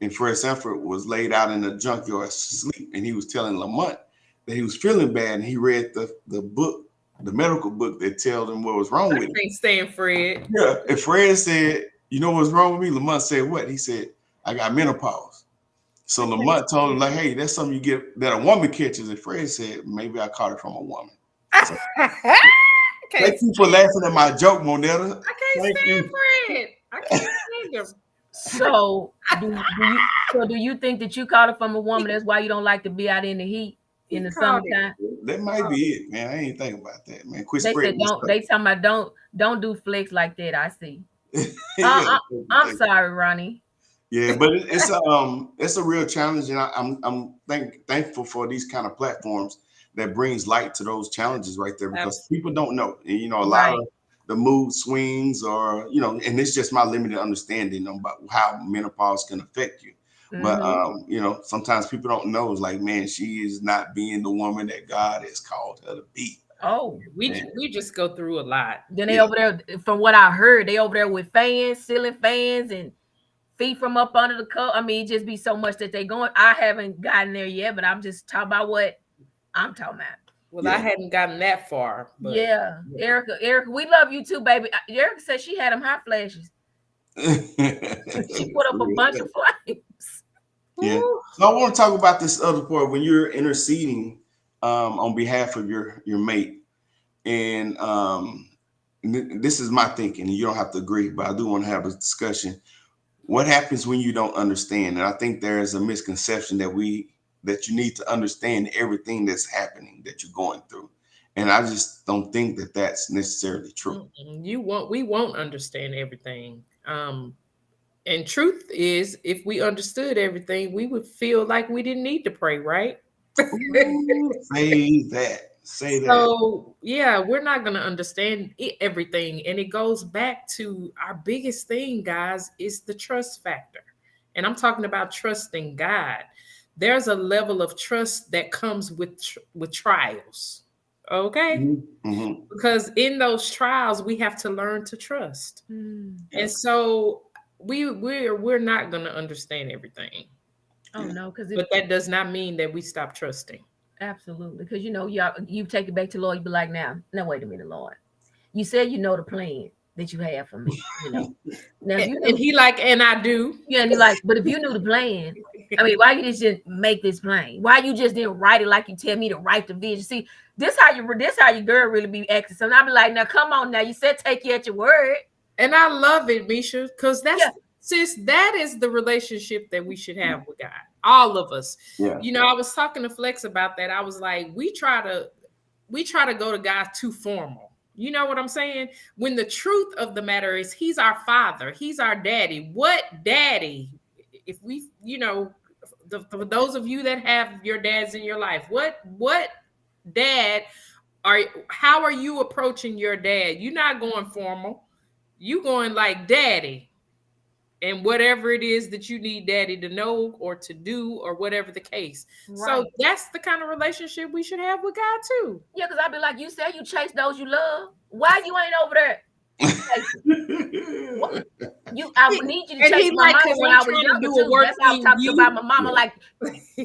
And Fred Sanford was laid out in a junkyard asleep, and he was telling Lamont that he was feeling bad, and he read the book, the medical book that tells him what was wrong I with him. can't stand Fred. Yeah, and Fred said, "You know what's wrong with me?" Lamont said, "What?" He said, "I got menopause." So Lamont told him, like, "Hey, that's something you get that a woman catches." And Fred said, "Maybe I caught it from a woman." So I can't thank you for laughing at my joke, Monetta. I can't Thank stand you. Fred. I can't stand him. So do you think that you caught it from a woman? That's why you don't like to be out in the heat in He the caught it. summertime? That might be it, man. I ain't thinking about that, man. Quit They said spreading this don't. stuff. They talking about don't do flex like that. I see. Yeah, I'm sorry, Ronnie. yeah, but it's a real challenge, and I'm thankful for these kind of platforms that brings light to those challenges right there, because people don't know, and a lot Right. of the mood swings, or and it's just my limited understanding about how menopause can affect you. But Mhm. sometimes people don't know. It's like, man, she is not being the woman that God has called her to be. Oh, We just go through a lot. then they Yeah. over there. From what I heard, they over there with fans, ceiling fans, and feet from up under the cup. I mean, it just be so much that they going. I haven't gotten there yet, but I'm just talking about what I'm talking about. Well, I hadn't gotten that far, but Yeah, Erica, we love you too, baby. Erica said she had them hot flashes. She put up a bunch of flames. Yeah. So I want to talk about this other part when you're interceding on behalf of your mate, and this is my thinking. And you don't have to agree, but I do want to have a discussion. What happens when you don't understand? And I think there is a misconception that you need to understand everything that's happening that you're going through, and I just don't think that that's necessarily true. we won't understand everything. And truth is, if we understood everything, we would feel like we didn't need to pray, right? Ooh, say that. Say that. So, yeah, we're not going to understand everything. And it goes back to our biggest thing, guys, is the trust factor. And I'm talking about trusting God. There's a level of trust that comes with trials. Okay? Mm-hmm. Because in those trials, we have to learn to trust. And so we're not going to understand everything. Oh no, because But that does not mean that we stop trusting. absolutely, because you take it back to Lord, you be like, now wait a minute, Lord. You said you know the plan that you have for me. Now if you And knew, he like, and I do. yeah, and you're like, but if you knew the plan, I mean, why you just make this plan? Why you just didn't write it like you tell me to write the vision? See, this how your girl really be acting. So I be like, now come on, now you said take you at your word. And I love it, Misha, because that's Yeah. sis, that is the relationship that we should have with God. All of us. Yeah. I was talking to Flex about that. I was like, we try to go to God too formal. You know what I'm saying? When the truth of the matter is he's our father, he's our daddy. What daddy? If we, for those of you that have your dads in your life, what dad how are you approaching your dad? You're not going formal. You going like daddy, and whatever it is that you need daddy to know or to do or whatever the case. So Right. that's the kind of relationship we should have with God too. Yeah, because I be like, you said you chase those you love. Why you ain't over there? I need you to And chase he my like, mama 'cause when I'm I was trying to younger do a too. work That's how I in talked you. about my mama. Yeah. Like,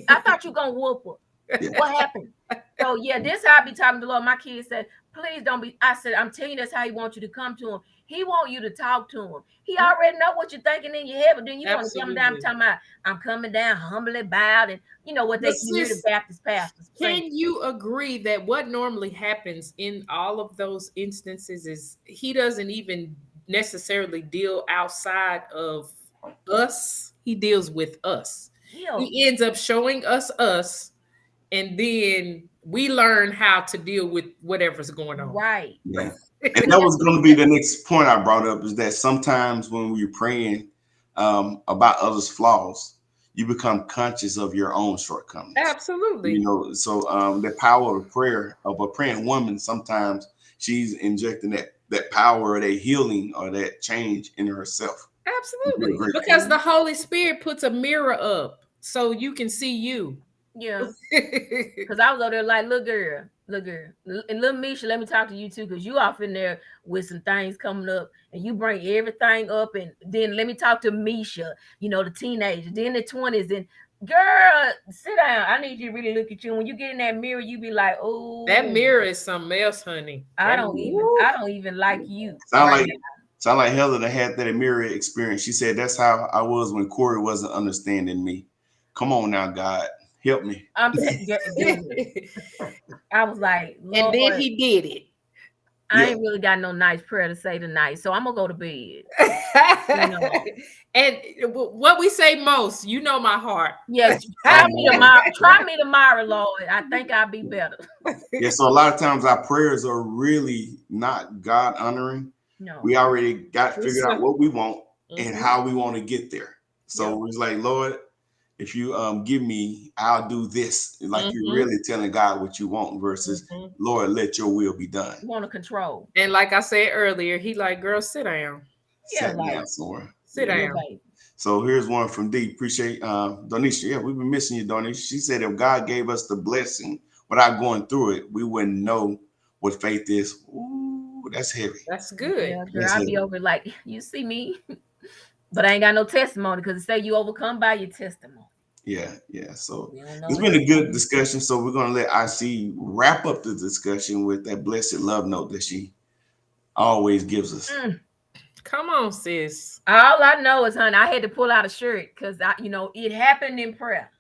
I thought you gonna whoop her. Yeah. What happened? So yeah, this how I be talking to the Lord. My kids said, please don't be. I said, I'm telling you, that's how he wants you to come to him. He want you to talk to him. He already know what you're thinking in your head, but then you want to come down Absolutely. talking about, I'm coming down humbly bowed, and you know what But you hear the sis, Baptist pastors saying. can you agree that what normally happens in all of those instances is he doesn't even necessarily deal outside of us? He deals with us. Yeah, He ends up showing us, and then we learn how to deal with whatever's going on. right. Yeah. And that was going to be the next point I brought up, is that sometimes when we're praying about others' flaws, you become conscious of your own shortcomings. Absolutely. So the power of prayer of a praying woman, sometimes she's injecting that power or that healing or that change in herself. Absolutely. Great. Because the Holy Spirit puts a mirror up so you can see you. Yeah. Because I was over there like, look, girl. And little Misha, let me talk to you too, because you off in there with some things coming up and you bring everything up. And then let me talk to Misha, the teenager, then the 20s. And girl, sit down. I need you to really look at you. When you get in that mirror, you be like, oh, That mirror is something else, honey. I don't even like you. Sound like Heather that had that mirror experience. She said, that's how I was when Corey wasn't understanding me. Come on now, God. Help me. I was like, Lord, and then he did it. I ain't really got no nice prayer to say tonight, so I'm gonna go to bed. And what we say most, my heart. Yes, try me tomorrow, Lord. I think I'll be better. Yeah, so a lot of times our prayers are really not God honoring. No, we already got figured out what we want and how we want to get there. So it's like, Lord, if you give me, I'll do this. Like you're really telling God what you want versus Lord, let your will be done. You want to control. And like I said earlier, he like, girl, sit down. Sit down somewhere. Sit down. So here's one from D. Appreciate Donisha. Yeah, we've been missing you, Donisha. She said if God gave us the blessing without going through it, we wouldn't know what faith is. Ooh, that's heavy. That's good. Yeah, girl, I'll be over like, you see me, but I ain't got no testimony because it say you overcome by your testimony. Yeah. So it's been a good discussion. So we're going to let IC wrap up the discussion with that blessed love note that she always gives us. Come on, sis. All I know is, honey, I had to pull out a shirt because it happened in prayer.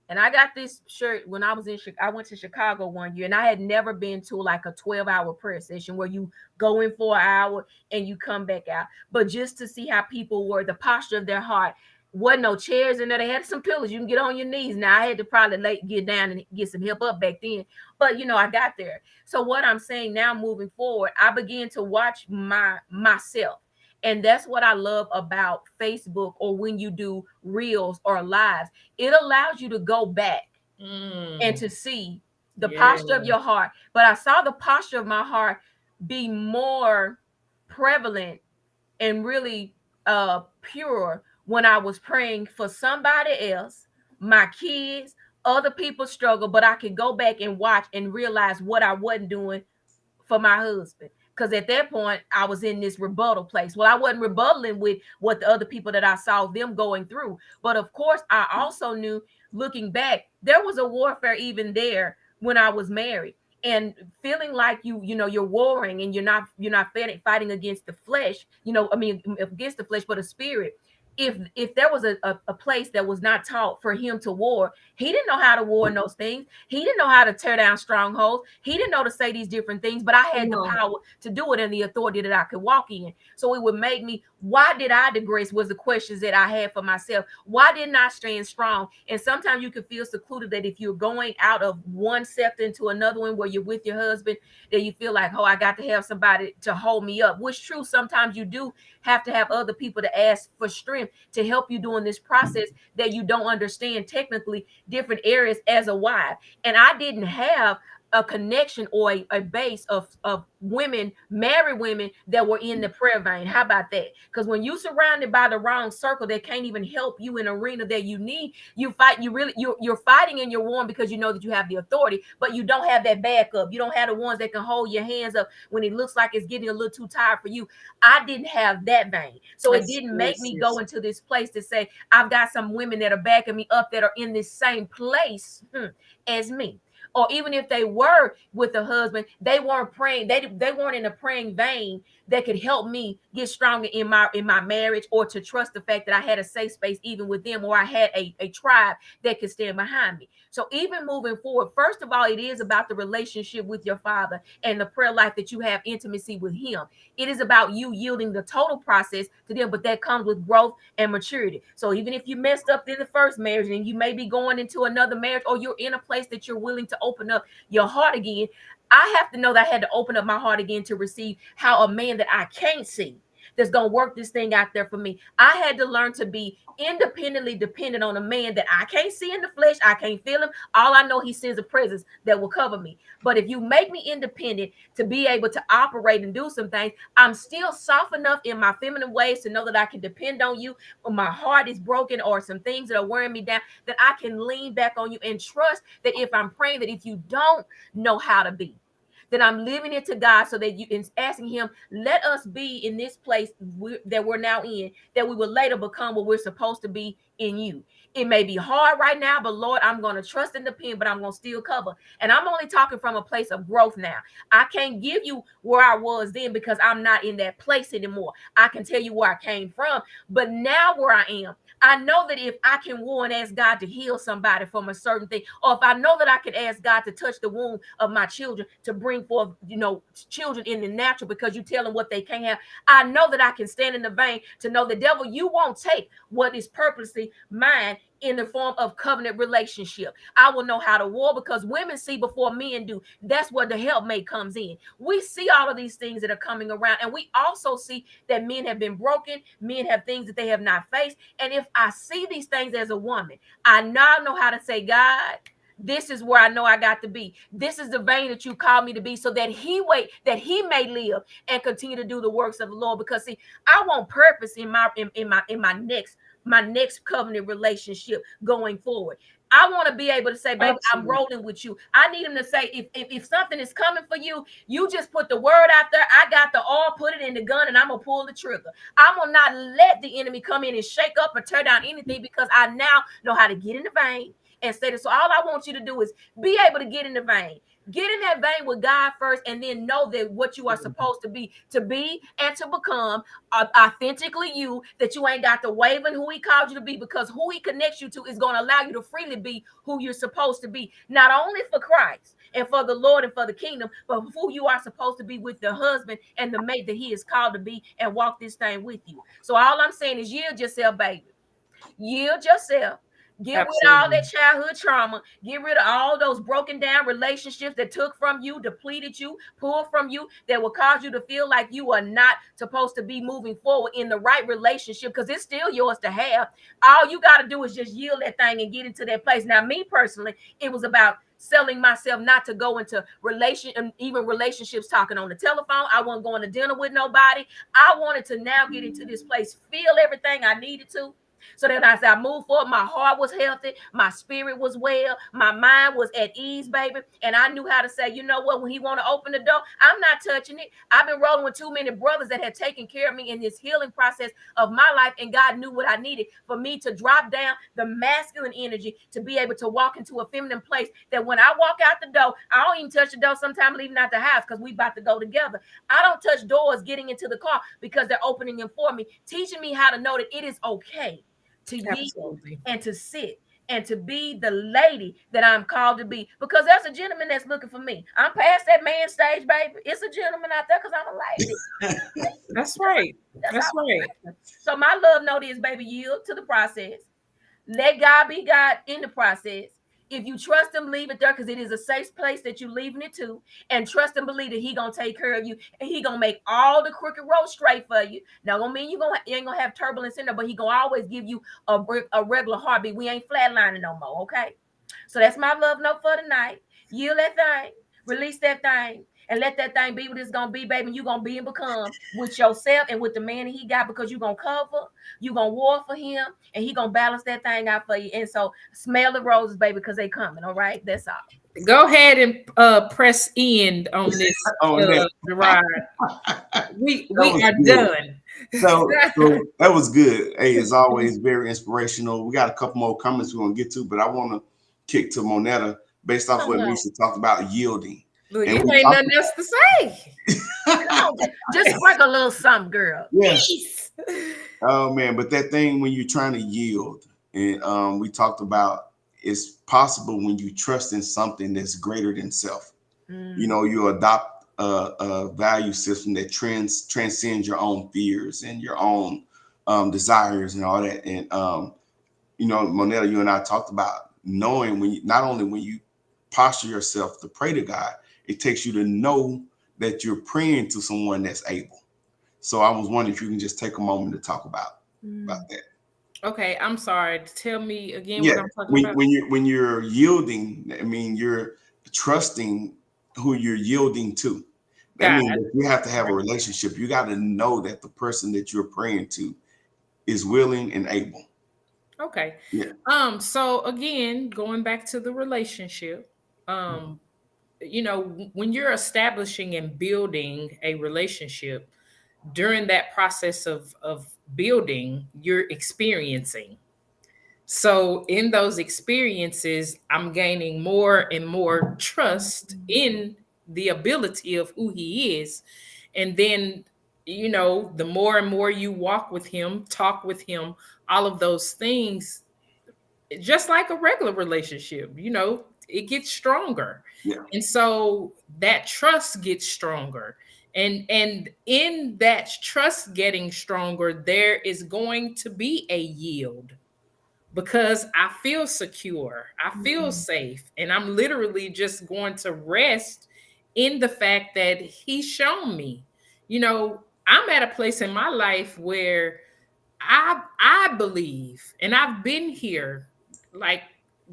And I got this shirt when I was I went to Chicago one year, and I had never been to like a 12-hour prayer session where you go in for an hour and you come back out. But just to see how people were, the posture of their heart, wasn't no chairs in there. They had some pillows. You can get on your knees. Now I had to probably get down and get some help up back then. But I got there. So what I'm saying now, moving forward, I began to watch myself. And that's what I love about Facebook, or when you do reels or lives. It allows you to go back and to see the posture of your heart. But I saw the posture of my heart be more prevalent and really pure when I was praying for somebody else, my kids, other people's struggle. But I could go back and watch and realize what I wasn't doing for my husband. Because at that point, I was in this rebuttal place. Well, I wasn't rebutting with what the other people that I saw them going through. But of course, I also knew, looking back, there was a warfare even there when I was married. and feeling like you're warring, and you're not fighting against the flesh, I mean, against the flesh, but a spirit. If there was a place that was not taught for him to war, he didn't know how to war in those things. He didn't know how to tear down strongholds. He didn't know to say these different things, but I had the power to do it and the authority that I could walk in. So it would make me, why did I digress, was the questions that I had for myself. Why didn't I stand strong? And sometimes you can feel secluded, that if you're going out of one sector into another one where you're with your husband, that you feel like, oh, I got to have somebody to hold me up, which true. Sometimes you do have to have other people to ask for strength to help you during this process that you don't understand technically different areas as a wife. And I didn't have a connection or a base of women, married women that were in the prayer vein. How about that? Because when you surrounded by the wrong circle that can't even help you in an arena that you need, you're fighting and you're warm because you know that you have the authority, but you don't have that backup. You don't have the ones that can hold your hands up when it looks like it's getting a little too tired for you. I didn't have that vein. So it didn't make me go into this place to say, I've got some women that are backing me up that are in this same place as me. Or even if they were with a husband, they weren't praying. They weren't in a praying vein that could help me get stronger in my marriage, or to trust the fact that I had a safe space even with them, or I had a tribe that could stand behind me. So even moving forward, first of all, it is about the relationship with your father and the prayer life that you have intimacy with him. It is about you yielding the total process to them, but that comes with growth and maturity. So even if you messed up in the first marriage and you may be going into another marriage, or you're in a place that you're willing to open up your heart again, I have to know that I had to open up my heart again to receive how a man that I can't see, that's going to work this thing out there for me. I had to learn to be independently dependent on a man that I can't see in the flesh. I can't feel him. All I know, he sends a presence that will cover me. But if you make me independent to be able to operate and do some things, I'm still soft enough in my feminine ways to know that I can depend on you when my heart is broken or some things that are wearing me down, that I can lean back on you and trust that if I'm praying, that if you don't know how to be, that I'm living it to God, so that you is asking him, let us be in this place that we're now in, that we will later become what we're supposed to be in you. It may be hard right now, but Lord, I'm going to trust and depend, but I'm going to still cover. And I'm only talking from a place of growth now. I can't give you where I was then because I'm not in that place anymore. I can tell you where I came from, but now where I am, I know that if I can war and ask God to heal somebody from a certain thing, or if I know that I can ask God to touch the womb of my children to bring forth, children in the natural, because you tell them what they can't have, I know that I can stand in the vein to know the devil, you won't take what is purposely mine in the form of covenant relationship. I will know how to war because women see before men do. That's where the helpmate comes in. We see all of these things that are coming around, and we also see that men have been broken, men have things that they have not faced. And if I see these things as a woman, I now know how to say, God, this is where I know I got to be. This is the vein that you called me to be, so that he may live and continue to do the works of the Lord. Because see, I want purpose in my next covenant relationship going forward. I want to be able to say, baby, I'm rolling with you. I need him to say, if something is coming for you, you just put the word out there. I got the oil, put it in the gun, and I'm going to pull the trigger. I'm going to not let the enemy come in and shake up or tear down anything, because I now know how to get in the vein and say this. So all I want you to do is be able to get in the vein. Get in that vein with God first, and then know that what you are supposed to be and to become authentically you, that you ain't got to waver in who he called you to be, because who he connects you to is going to allow you to freely be who you're supposed to be, not only for Christ and for the Lord and for the kingdom, but who you are supposed to be with the husband and the mate that he is called to be, and walk this thing with you. So all I'm saying is yield yourself, baby. Yield yourself. Get rid of all that childhood trauma. Get rid of all those broken down relationships that took from you, depleted you, pulled from you, that will cause you to feel like you are not supposed to be moving forward in the right relationship, because it's still yours to have. All you got to do is just yield that thing and get into that place. Now, me personally, it was about selling myself not to go into relationships talking on the telephone. I wasn't going to dinner with nobody. I wanted to now get into this place, feel everything I needed to, So then I said, I moved forward. My heart was healthy. My spirit was well. My mind was at ease, baby. And I knew how to say, you know what, when he want to open the door, I'm not touching it. I've been rolling with too many brothers that had taken care of me in this healing process of my life. And God knew what I needed for me to drop down the masculine energy to be able to walk into a feminine place, that when I walk out the door, I don't even touch the door sometimes leaving out the house because we about to go together. I don't touch doors getting into the car because they're opening them for me, teaching me how to know that it is okay to yield Absolutely. and to sit and to be the lady that I'm called to be. Because there's a gentleman that's looking for me. I'm past that man stage, baby. It's a gentleman out there because I'm a lady. That's right. That's right. So my love note is, baby, yield to the process. Let God be God in the process. If you trust him, leave it there because it is a safe place that you're leaving it to. And trust and believe that he gonna take care of you, and he gonna make all the crooked roads straight for you. Now, don't mean you ain't gonna have turbulence in there, but he gonna always give you a regular heartbeat. We ain't flatlining no more, okay? So that's my love note for tonight. Yield that thing, release that thing, and let that thing be what it's gonna be, baby. You gonna be and become with yourself and with the man that he got, because you gonna cover, you gonna war for him, and he gonna balance that thing out for you. And so smell the roses, baby, because they coming. All right, that's all. Go ahead and press end on this, Gerard. We are good. done. So that was good. Hey, as always, very inspirational. We got a couple more comments we're gonna get to, but I want to kick to Monetta based off what Lisa talked about yielding. Look, you ain't nothing else to say. Just sprinkle a little something, girl. Yes. Oh man, but that thing when you're trying to yield, and we talked about, it's possible when you trust in something that's greater than self. You know, you adopt a value system that transcends your own fears and your own desires and all that. And you know, Monetta, you and I talked about knowing when you, not only when you posture yourself to pray to God, it takes you to know that you're praying to someone that's able. So I was wondering if you can just take a moment to talk about that. Okay, I'm sorry. Tell me again Yeah, what I'm talking about. when you're yielding, I mean, you're trusting who you're yielding to. That means that you have to have a relationship. You got to know that the person that you're praying to is willing and able. Okay. Yeah. So again, going back to the relationship, you know, when you're establishing and building a relationship, during that process of building, you're experiencing. So in those experiences, I'm gaining more and more trust in the ability of who he is. And then, you know, the more and more you walk with him, talk with him, all of those things, just like a regular relationship, you know, it gets stronger. Yeah. And so that trust gets stronger. And in that trust getting stronger, there is going to be a yield, because I feel secure, I feel safe, and I'm literally just going to rest in the fact that he's shown me. You know, I'm at a place in my life where I believe, and I've been here, like,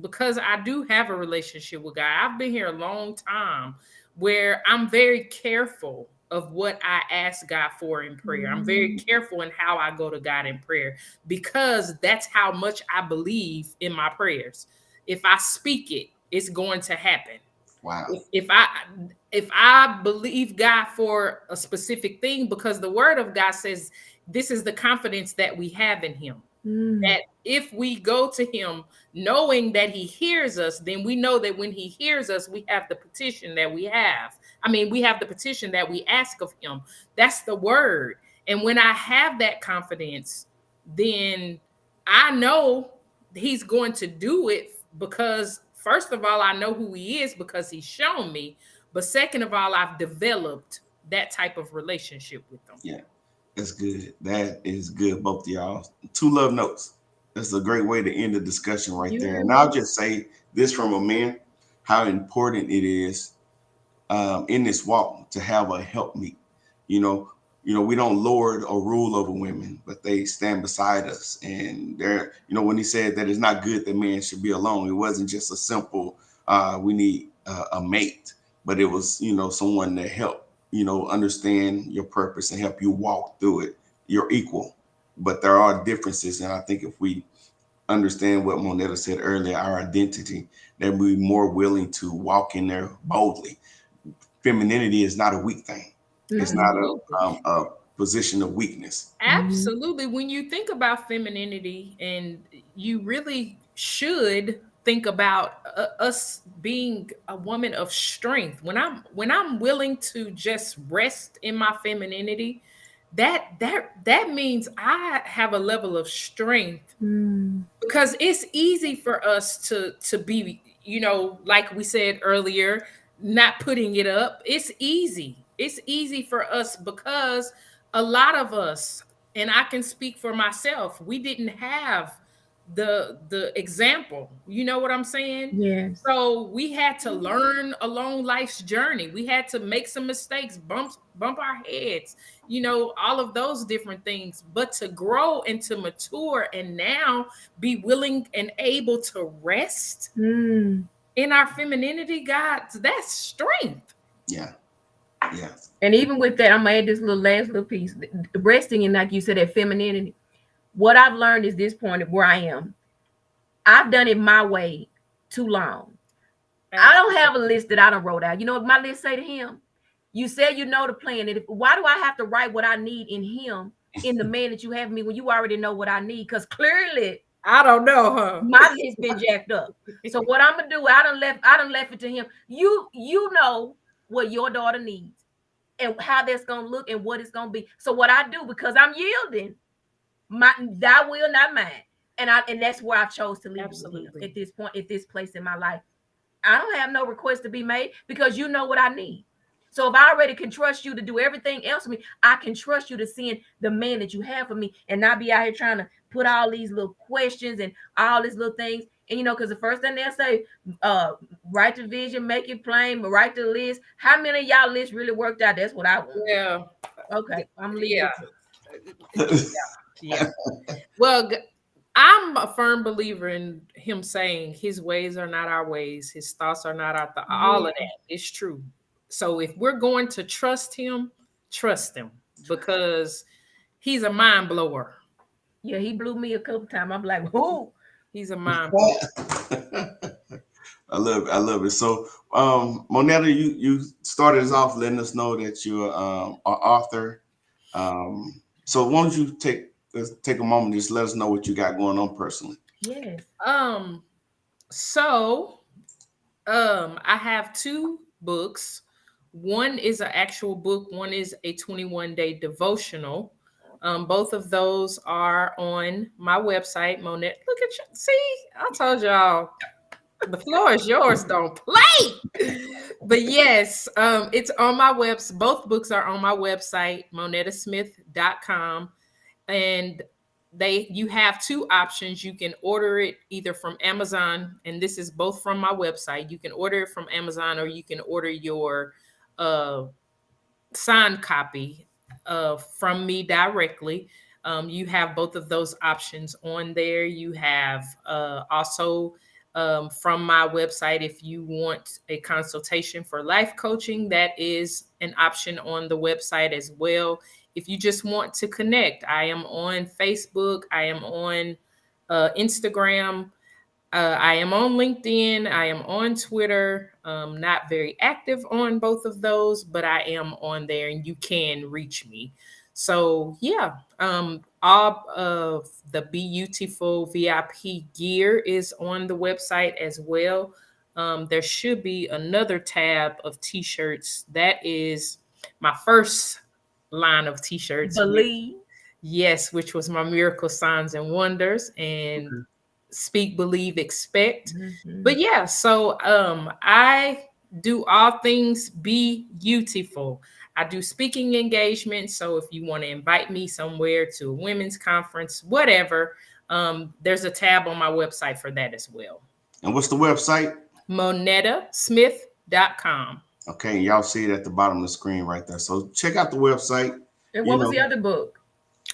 because I do have a relationship with God. I've been here a long time, where I'm very careful of what I ask God for in prayer. I'm very careful in how I go to God in prayer, because that's how much I believe in my prayers. If I speak it, it's going to happen. Wow. If I believe God for a specific thing, because the word of God says this is the confidence that we have in him. That if we go to him knowing that he hears us, then we know that when he hears us, we have the petition that we have. I mean, we have the petition that we ask of him. That's the word. And when I have that confidence, then I know he's going to do it, because first of all, I know who he is because he's shown me. But second of all, I've developed that type of relationship with him. Yeah. That's good. That is good, both of y'all. 2 love notes. That's a great way to end the discussion right there. And I'll just say this from a man, how important it is in this walk to have a helpmeet. You know, we don't lord or rule over women, but they stand beside us. And they're, you know, when he said that it's not good that man should be alone, it wasn't just a simple, we need a mate, but it was, you know, someone to help, you know, understand your purpose and help you walk through it. You're equal. but there are differences. And I think if we understand what Monetta said earlier, our identity, then we're more willing to walk in there boldly. Femininity is not a weak thing. It's not a position of weakness. Absolutely. When you think about femininity, and you really should think about us being a woman of strength. When I'm willing to just rest in my femininity, that means I have a level of strength, because it's easy for us to be, like we said earlier, not putting it up. It's easy for us because a lot of us, and I can speak for myself, we didn't have the example. You know what I'm saying? Yes. So we had to learn along life's journey. We had to make some mistakes, bump our heads, all of those different things. But to grow and to mature and now be willing and able to rest in our femininity, God, that's strength. Yeah. Yeah. And even with that, I'm gonna add this last little piece. Resting in, like you said, that femininity. What I've learned is this point of where I am. I've done it my way too long. I don't have a list that I don't wrote out. You know what my list say to him? You said you know the plan. And why do I have to write what I need in him, in the man that you have me, when you already know what I need? Because clearly I don't know, huh? my list been jacked up. So what I'm gonna do, I done left it to him. You know what your daughter needs and how that's gonna look and what it's gonna be. So what I do, because I'm yielding, thy will, not mine. And that's where I chose to leave Absolutely. at this point, at this place in my life. I don't have no request to be made because you know what I need. So if I already can trust you to do everything else for me, I can trust you to send the man that you have for me and not be out here trying to put all these little questions and all these little things. And because the first thing they'll say, write the vision, make it plain, but write the list. How many of y'all lists really worked out? That's what I want. Yeah. Okay. I'm leaving. Yeah. Well, I'm a firm believer in him saying his ways are not our ways, his thoughts are not our thoughts. All of that is true. So if we're going to trust him because he's a mind blower. Yeah, he blew me a couple times. I'm like, whoo. He's a mind blower. I love it. So, Monetta, you started us off letting us know that you're an author. So why don't you take a moment, just let us know what you got going on personally. Yes. So I have 2 books. One is an actual book. One is a 21-day devotional. Both of those are on my website, Monetta. Look at you. See, I told y'all the floor is yours. Don't play. But yes, it's on my website. Both books are on my website, monettasmith.com. And you have 2 options. You can order it either from Amazon, and this is both from my website. You can order it from Amazon, or you can order your signed copy from me directly. You have both of those options on there. You have also from my website, if you want a consultation for life coaching, that is an option on the website as well. If you just want to connect, I am on Facebook. I am on Instagram. I am on LinkedIn. I am on Twitter. Not very active on both of those, but I am on there and you can reach me. So yeah, all of the Beautiful VIP gear is on the website as well. There should be another tab of t-shirts. That is my first line of t-shirts. Believe. Yes, which was my Miracle Signs and Wonders and Speak, Believe, Expect. But yeah, so I do all things Be Beautiful. I do speaking engagements. So if you want to invite me somewhere to a women's conference, whatever, there's a tab on my website for that as well. And what's the website? monettasmith.com. Okay, y'all see it at the bottom of the screen right there. So check out the website. And what was the other book?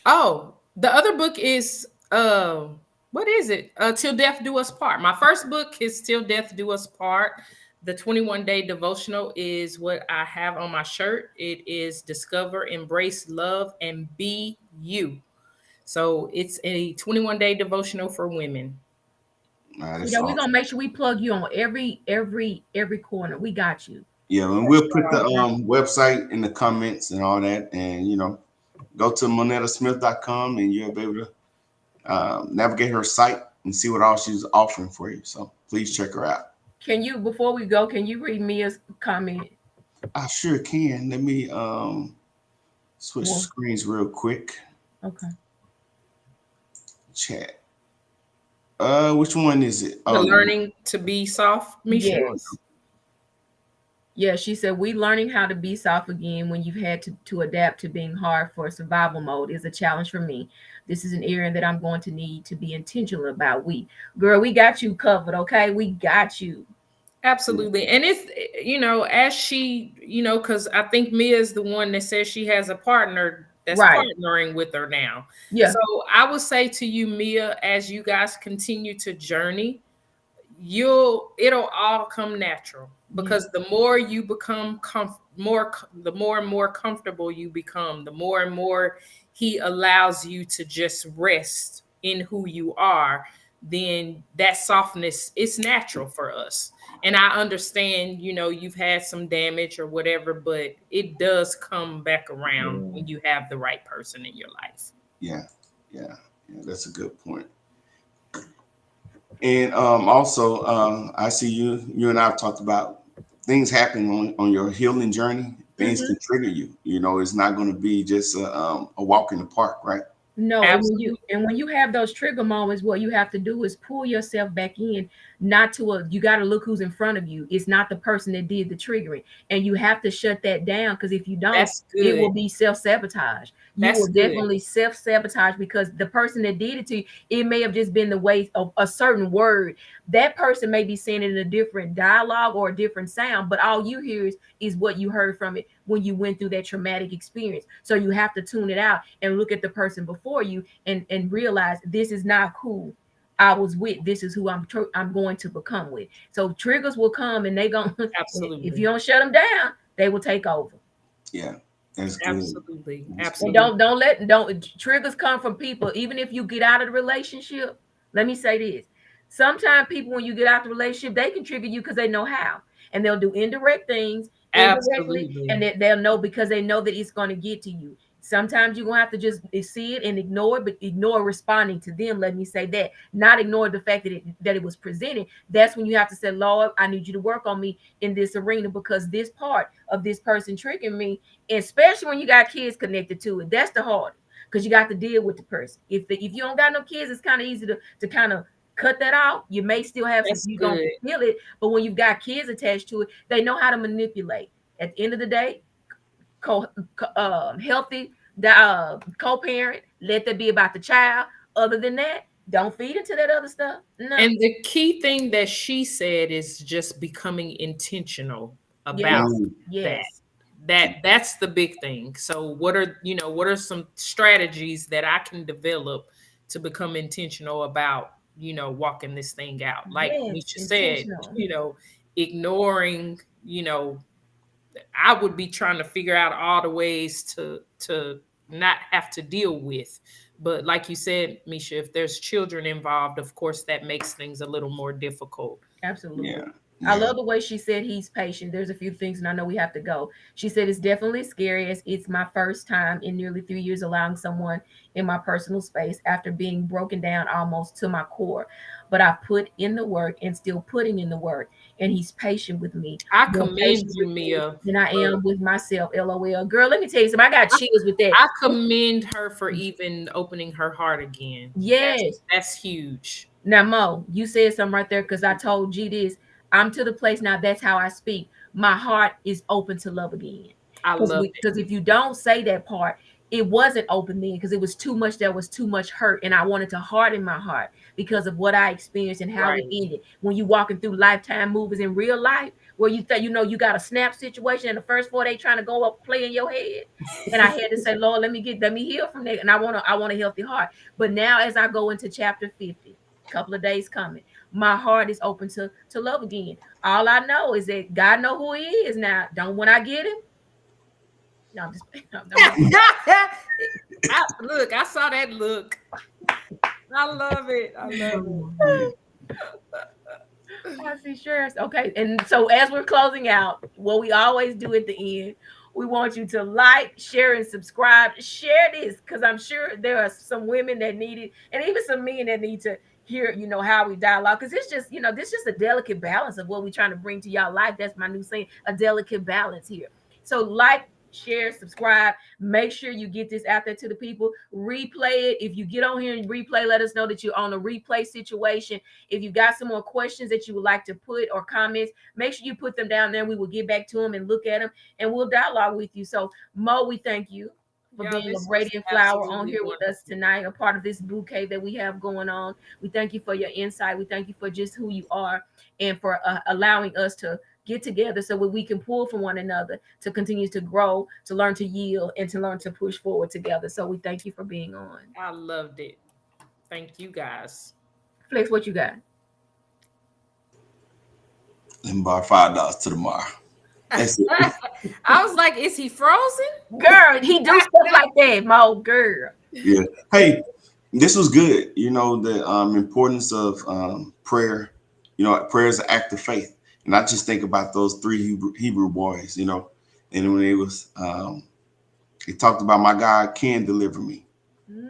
Oh, the other book is what is it? Till Death Do Us Part. My first book is Till Death Do Us Part. The 21-day devotional is what I have on my shirt. It is Discover, Embrace, Love, and Be You. So it's a 21-day devotional for women. That's Yeah, we're awesome. gonna make sure we plug you on every corner. We got you. Yeah, and we'll put the website in the comments and all that, and go to monettasmith.com and you'll be able to navigate her site and see what all she's offering for you. So please check her out. Can you, before we go, can you read Mia's comment? I sure can. Let me switch Well, screens real quick. okay. Chat. Which one is it? The learning to be soft, Misha. Yes. Yeah, she said, we learning how to be soft again when you've had to adapt to being hard for survival mode is a challenge for me. This is an area that I'm going to need to be intentional about. Girl, we got you covered, okay? We got you. Absolutely. And it's, as she, because I think Mia is the one that says she has a partner that's partnering with her now. Yeah. So I would say to you, Mia, as you guys continue to journey, it'll all come natural, because the more you become the more and more comfortable you become, the more and more he allows you to just rest in who you are, then that softness is natural for us. And I understand, you've had some damage or whatever, but it does come back around when you have the right person in your life. Yeah, that's a good point. And also, I see you and I have talked about things happening on your healing journey. Things can trigger you. It's not going to be just a walk in the park, right? No, and when you have those trigger moments, what you have to do is pull yourself back in, you got to look who's in front of you. It's not the person that did the triggering, and you have to shut that down, because if you don't, it will be self-sabotage. You will definitely self-sabotage, because the person that did it to you, it may have just been the way of a certain word. That person may be saying it in a different dialogue or a different sound, but all you hear is what you heard from it when you went through that traumatic experience. So you have to tune it out and look at the person before you and realize, this is not who I was with. This is who I'm going to become with. So triggers will come, and they going absolutely, if you don't shut them down, they will take over. Yeah. That's good. Absolutely. And don't triggers come from people. Even if you get out of the relationship, let me say this. Sometimes people, when you get out of the relationship, they can trigger you because they know how, and they'll do indirect things indirectly, and they'll know, because they know that it's going to get to you. Sometimes you're going to have to just see it and ignore it, but ignore responding to them. Let me say that. Not ignore the fact that it was presented. That's when you have to say, Lord, I need you to work on me in this arena, because this part of this person triggering me, especially when you got kids connected to it, that's the hardest, because you got to deal with the person. If you don't got no kids, it's kind of easy to kind of cut that out. You may still have some, you don't feel it, but when you've got kids attached to it, they know how to manipulate. At the end of the day, healthy co-parent, let that be about the child. Other than that, don't feed into that other stuff. No. And the key thing that she said is just becoming intentional about that's the big thing. So what are some strategies that I can develop to become intentional about walking this thing out? Like Misha said, ignoring, I would be trying to figure out all the ways to not have to deal with. But like you said, Misha, if there's children involved, of course, that makes things a little more difficult. Absolutely. Yeah. I love the way she said he's patient. There's a few things, and I know we have to go. She said it's definitely scary, as it's my first time in nearly 3 years allowing someone in my personal space after being broken down almost to my core. But I put in the work and still putting in the work, and he's patient with me. I commend you, Mia. And I am with myself, LOL. Girl, let me tell you something. I got chills with that. I commend her for even opening her heart again. Yes. That's huge. Now, Mo, you said something right there, because I told G this. I'm to the place now, that's how I speak. My heart is open to love again. I love it. Because if you don't say that part, it wasn't open then, because it was too much. There was too much hurt, and I wanted to harden my heart because of what I experienced and how it ended. When you walking through Lifetime movies in real life, where you think you got a snap situation, and the first 4 days trying to go up play in your head, and I had to say, Lord, let me heal from that, and I want a healthy heart. But now, as I go into chapter 50, a couple of days coming, my heart is open to love again. All I know is that God know who he is now. When I get him, No, I'm just no, Look, I saw that look. I love it. I love it. I see shares. Okay, and so as we're closing out, what we always do at the end, we want you to like, share, and subscribe. Share this because I'm sure there are some women that need it, and even some men that need to hear, how we dialogue. Because it's just, this is just a delicate balance of what we're trying to bring to y'all life. That's my new saying, a delicate balance here. So like, share, subscribe. Make sure you get this out there to the people. Replay it. If you get on here and replay, let us know that you're on a replay situation. If you got some more questions that you would like to put or comments, make sure you put them down there. We will get back to them and look at them, and we'll dialogue with you. So Mo, we thank you for being a radiant flower on here with us tonight, a part of this bouquet that we have going on. We thank you for your insight. We thank you for just who you are, and for allowing us to get together so that we can pull from one another to continue to grow, to learn to yield, and to learn to push forward together. So we thank you for being on. I loved it. Thank you guys. Flex, what you got? Let me borrow $5 to tomorrow. That's it. I was like, is he frozen? Girl, he do stuff like that, Mo. Girl. Yeah. Hey, this was good. The importance of prayer. Prayer is an act of faith. And I just think about those 3 Hebrew boys, and when it talked about my God can deliver me.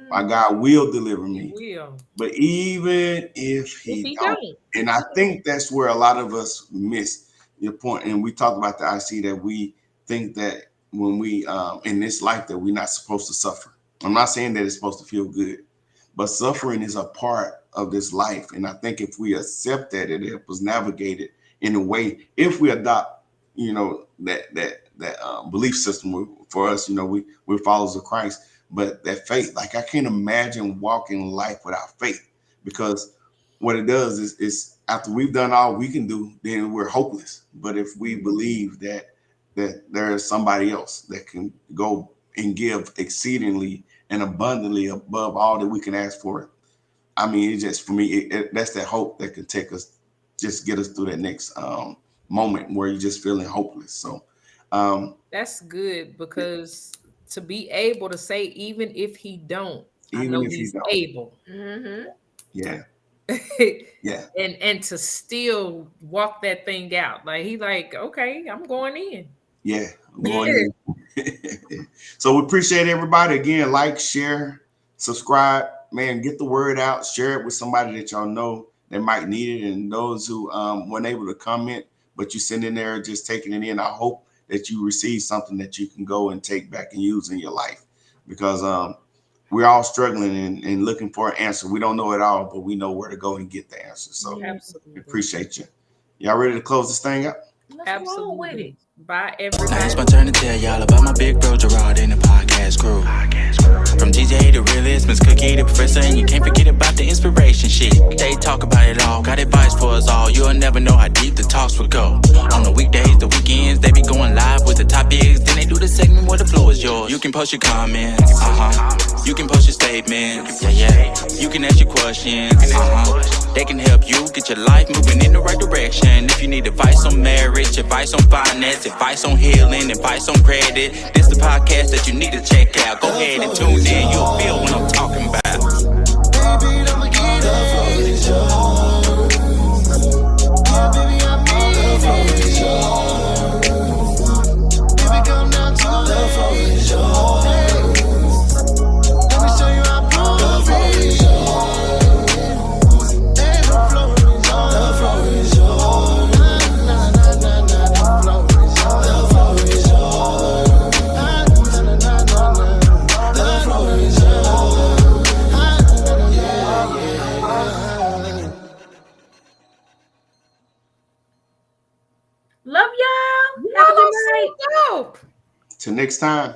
My God will deliver me. He will. But even if he don't. And I think that's where a lot of us miss your point. And we talked about the IC that we think that when we in this life that we're not supposed to suffer. I'm not saying that it's supposed to feel good, but suffering is a part of this life. And I think if we accept that, it helps us navigate it in a way. If we adopt, that belief system for us, we're followers of Christ. But that faith, like I can't imagine walking life without faith, because what it does is after we've done all we can do, then we're hopeless. But if we believe that there is somebody else that can go and give exceedingly and abundantly above all that we can ask for, I mean, it just, for me, that's that hope that can take us, just get us through that next moment where you're just feeling hopeless. So that's good, because to be able to say, even if he don't, I know he's able. Mm-hmm. Yeah. Yeah. And to still walk that thing out. Like he like, okay, I'm going in. Yeah. I'm going in. So we appreciate everybody. Again, like, share, subscribe, man, get the word out, share it with somebody that y'all know that might need it. And those who weren't able to comment, but you send in there just taking it in, I hope that you receive something that you can go and take back and use in your life, because we're all struggling and looking for an answer. We don't know it all, but we know where to go and get the answer. So absolutely, appreciate you. Y'all ready to close this thing up? Absolutely. With it. Bye, everybody. Now it's my turn to tell y'all about my big bro Gerard and the podcast crew. From DJ the realist, Miss Cookie the professor, and you can't forget about the inspiration shit. They talk about it all, got advice for us all. You'll never know how deep the talks will go. On the weekdays, the weekends, they be going live with the topics. Then they do the segment where the floor is yours. You can post your comments, you can post your statements, yeah. You can ask your questions, They can help you get your life moving in the right direction. If you need advice on marriage, advice on finance, advice on healing, advice on credit, this the podcast that you need to check out. Go ahead and tune in, you'll feel what I'm talking about. Baby, don't forget the floor is yours. Yeah, baby, I mean the floor is yours. Baby, come down to the floor is yours. Let me show you how blue the floor is yours. Hey, the floor is yours. The floor is yours. Nah, nah, nah, nah, nah. The floor is yours. The floor is yours. Nah, nah, nah, nah, nah. The floor is yours. Love y'all. Have a good night. Dope. Till next time.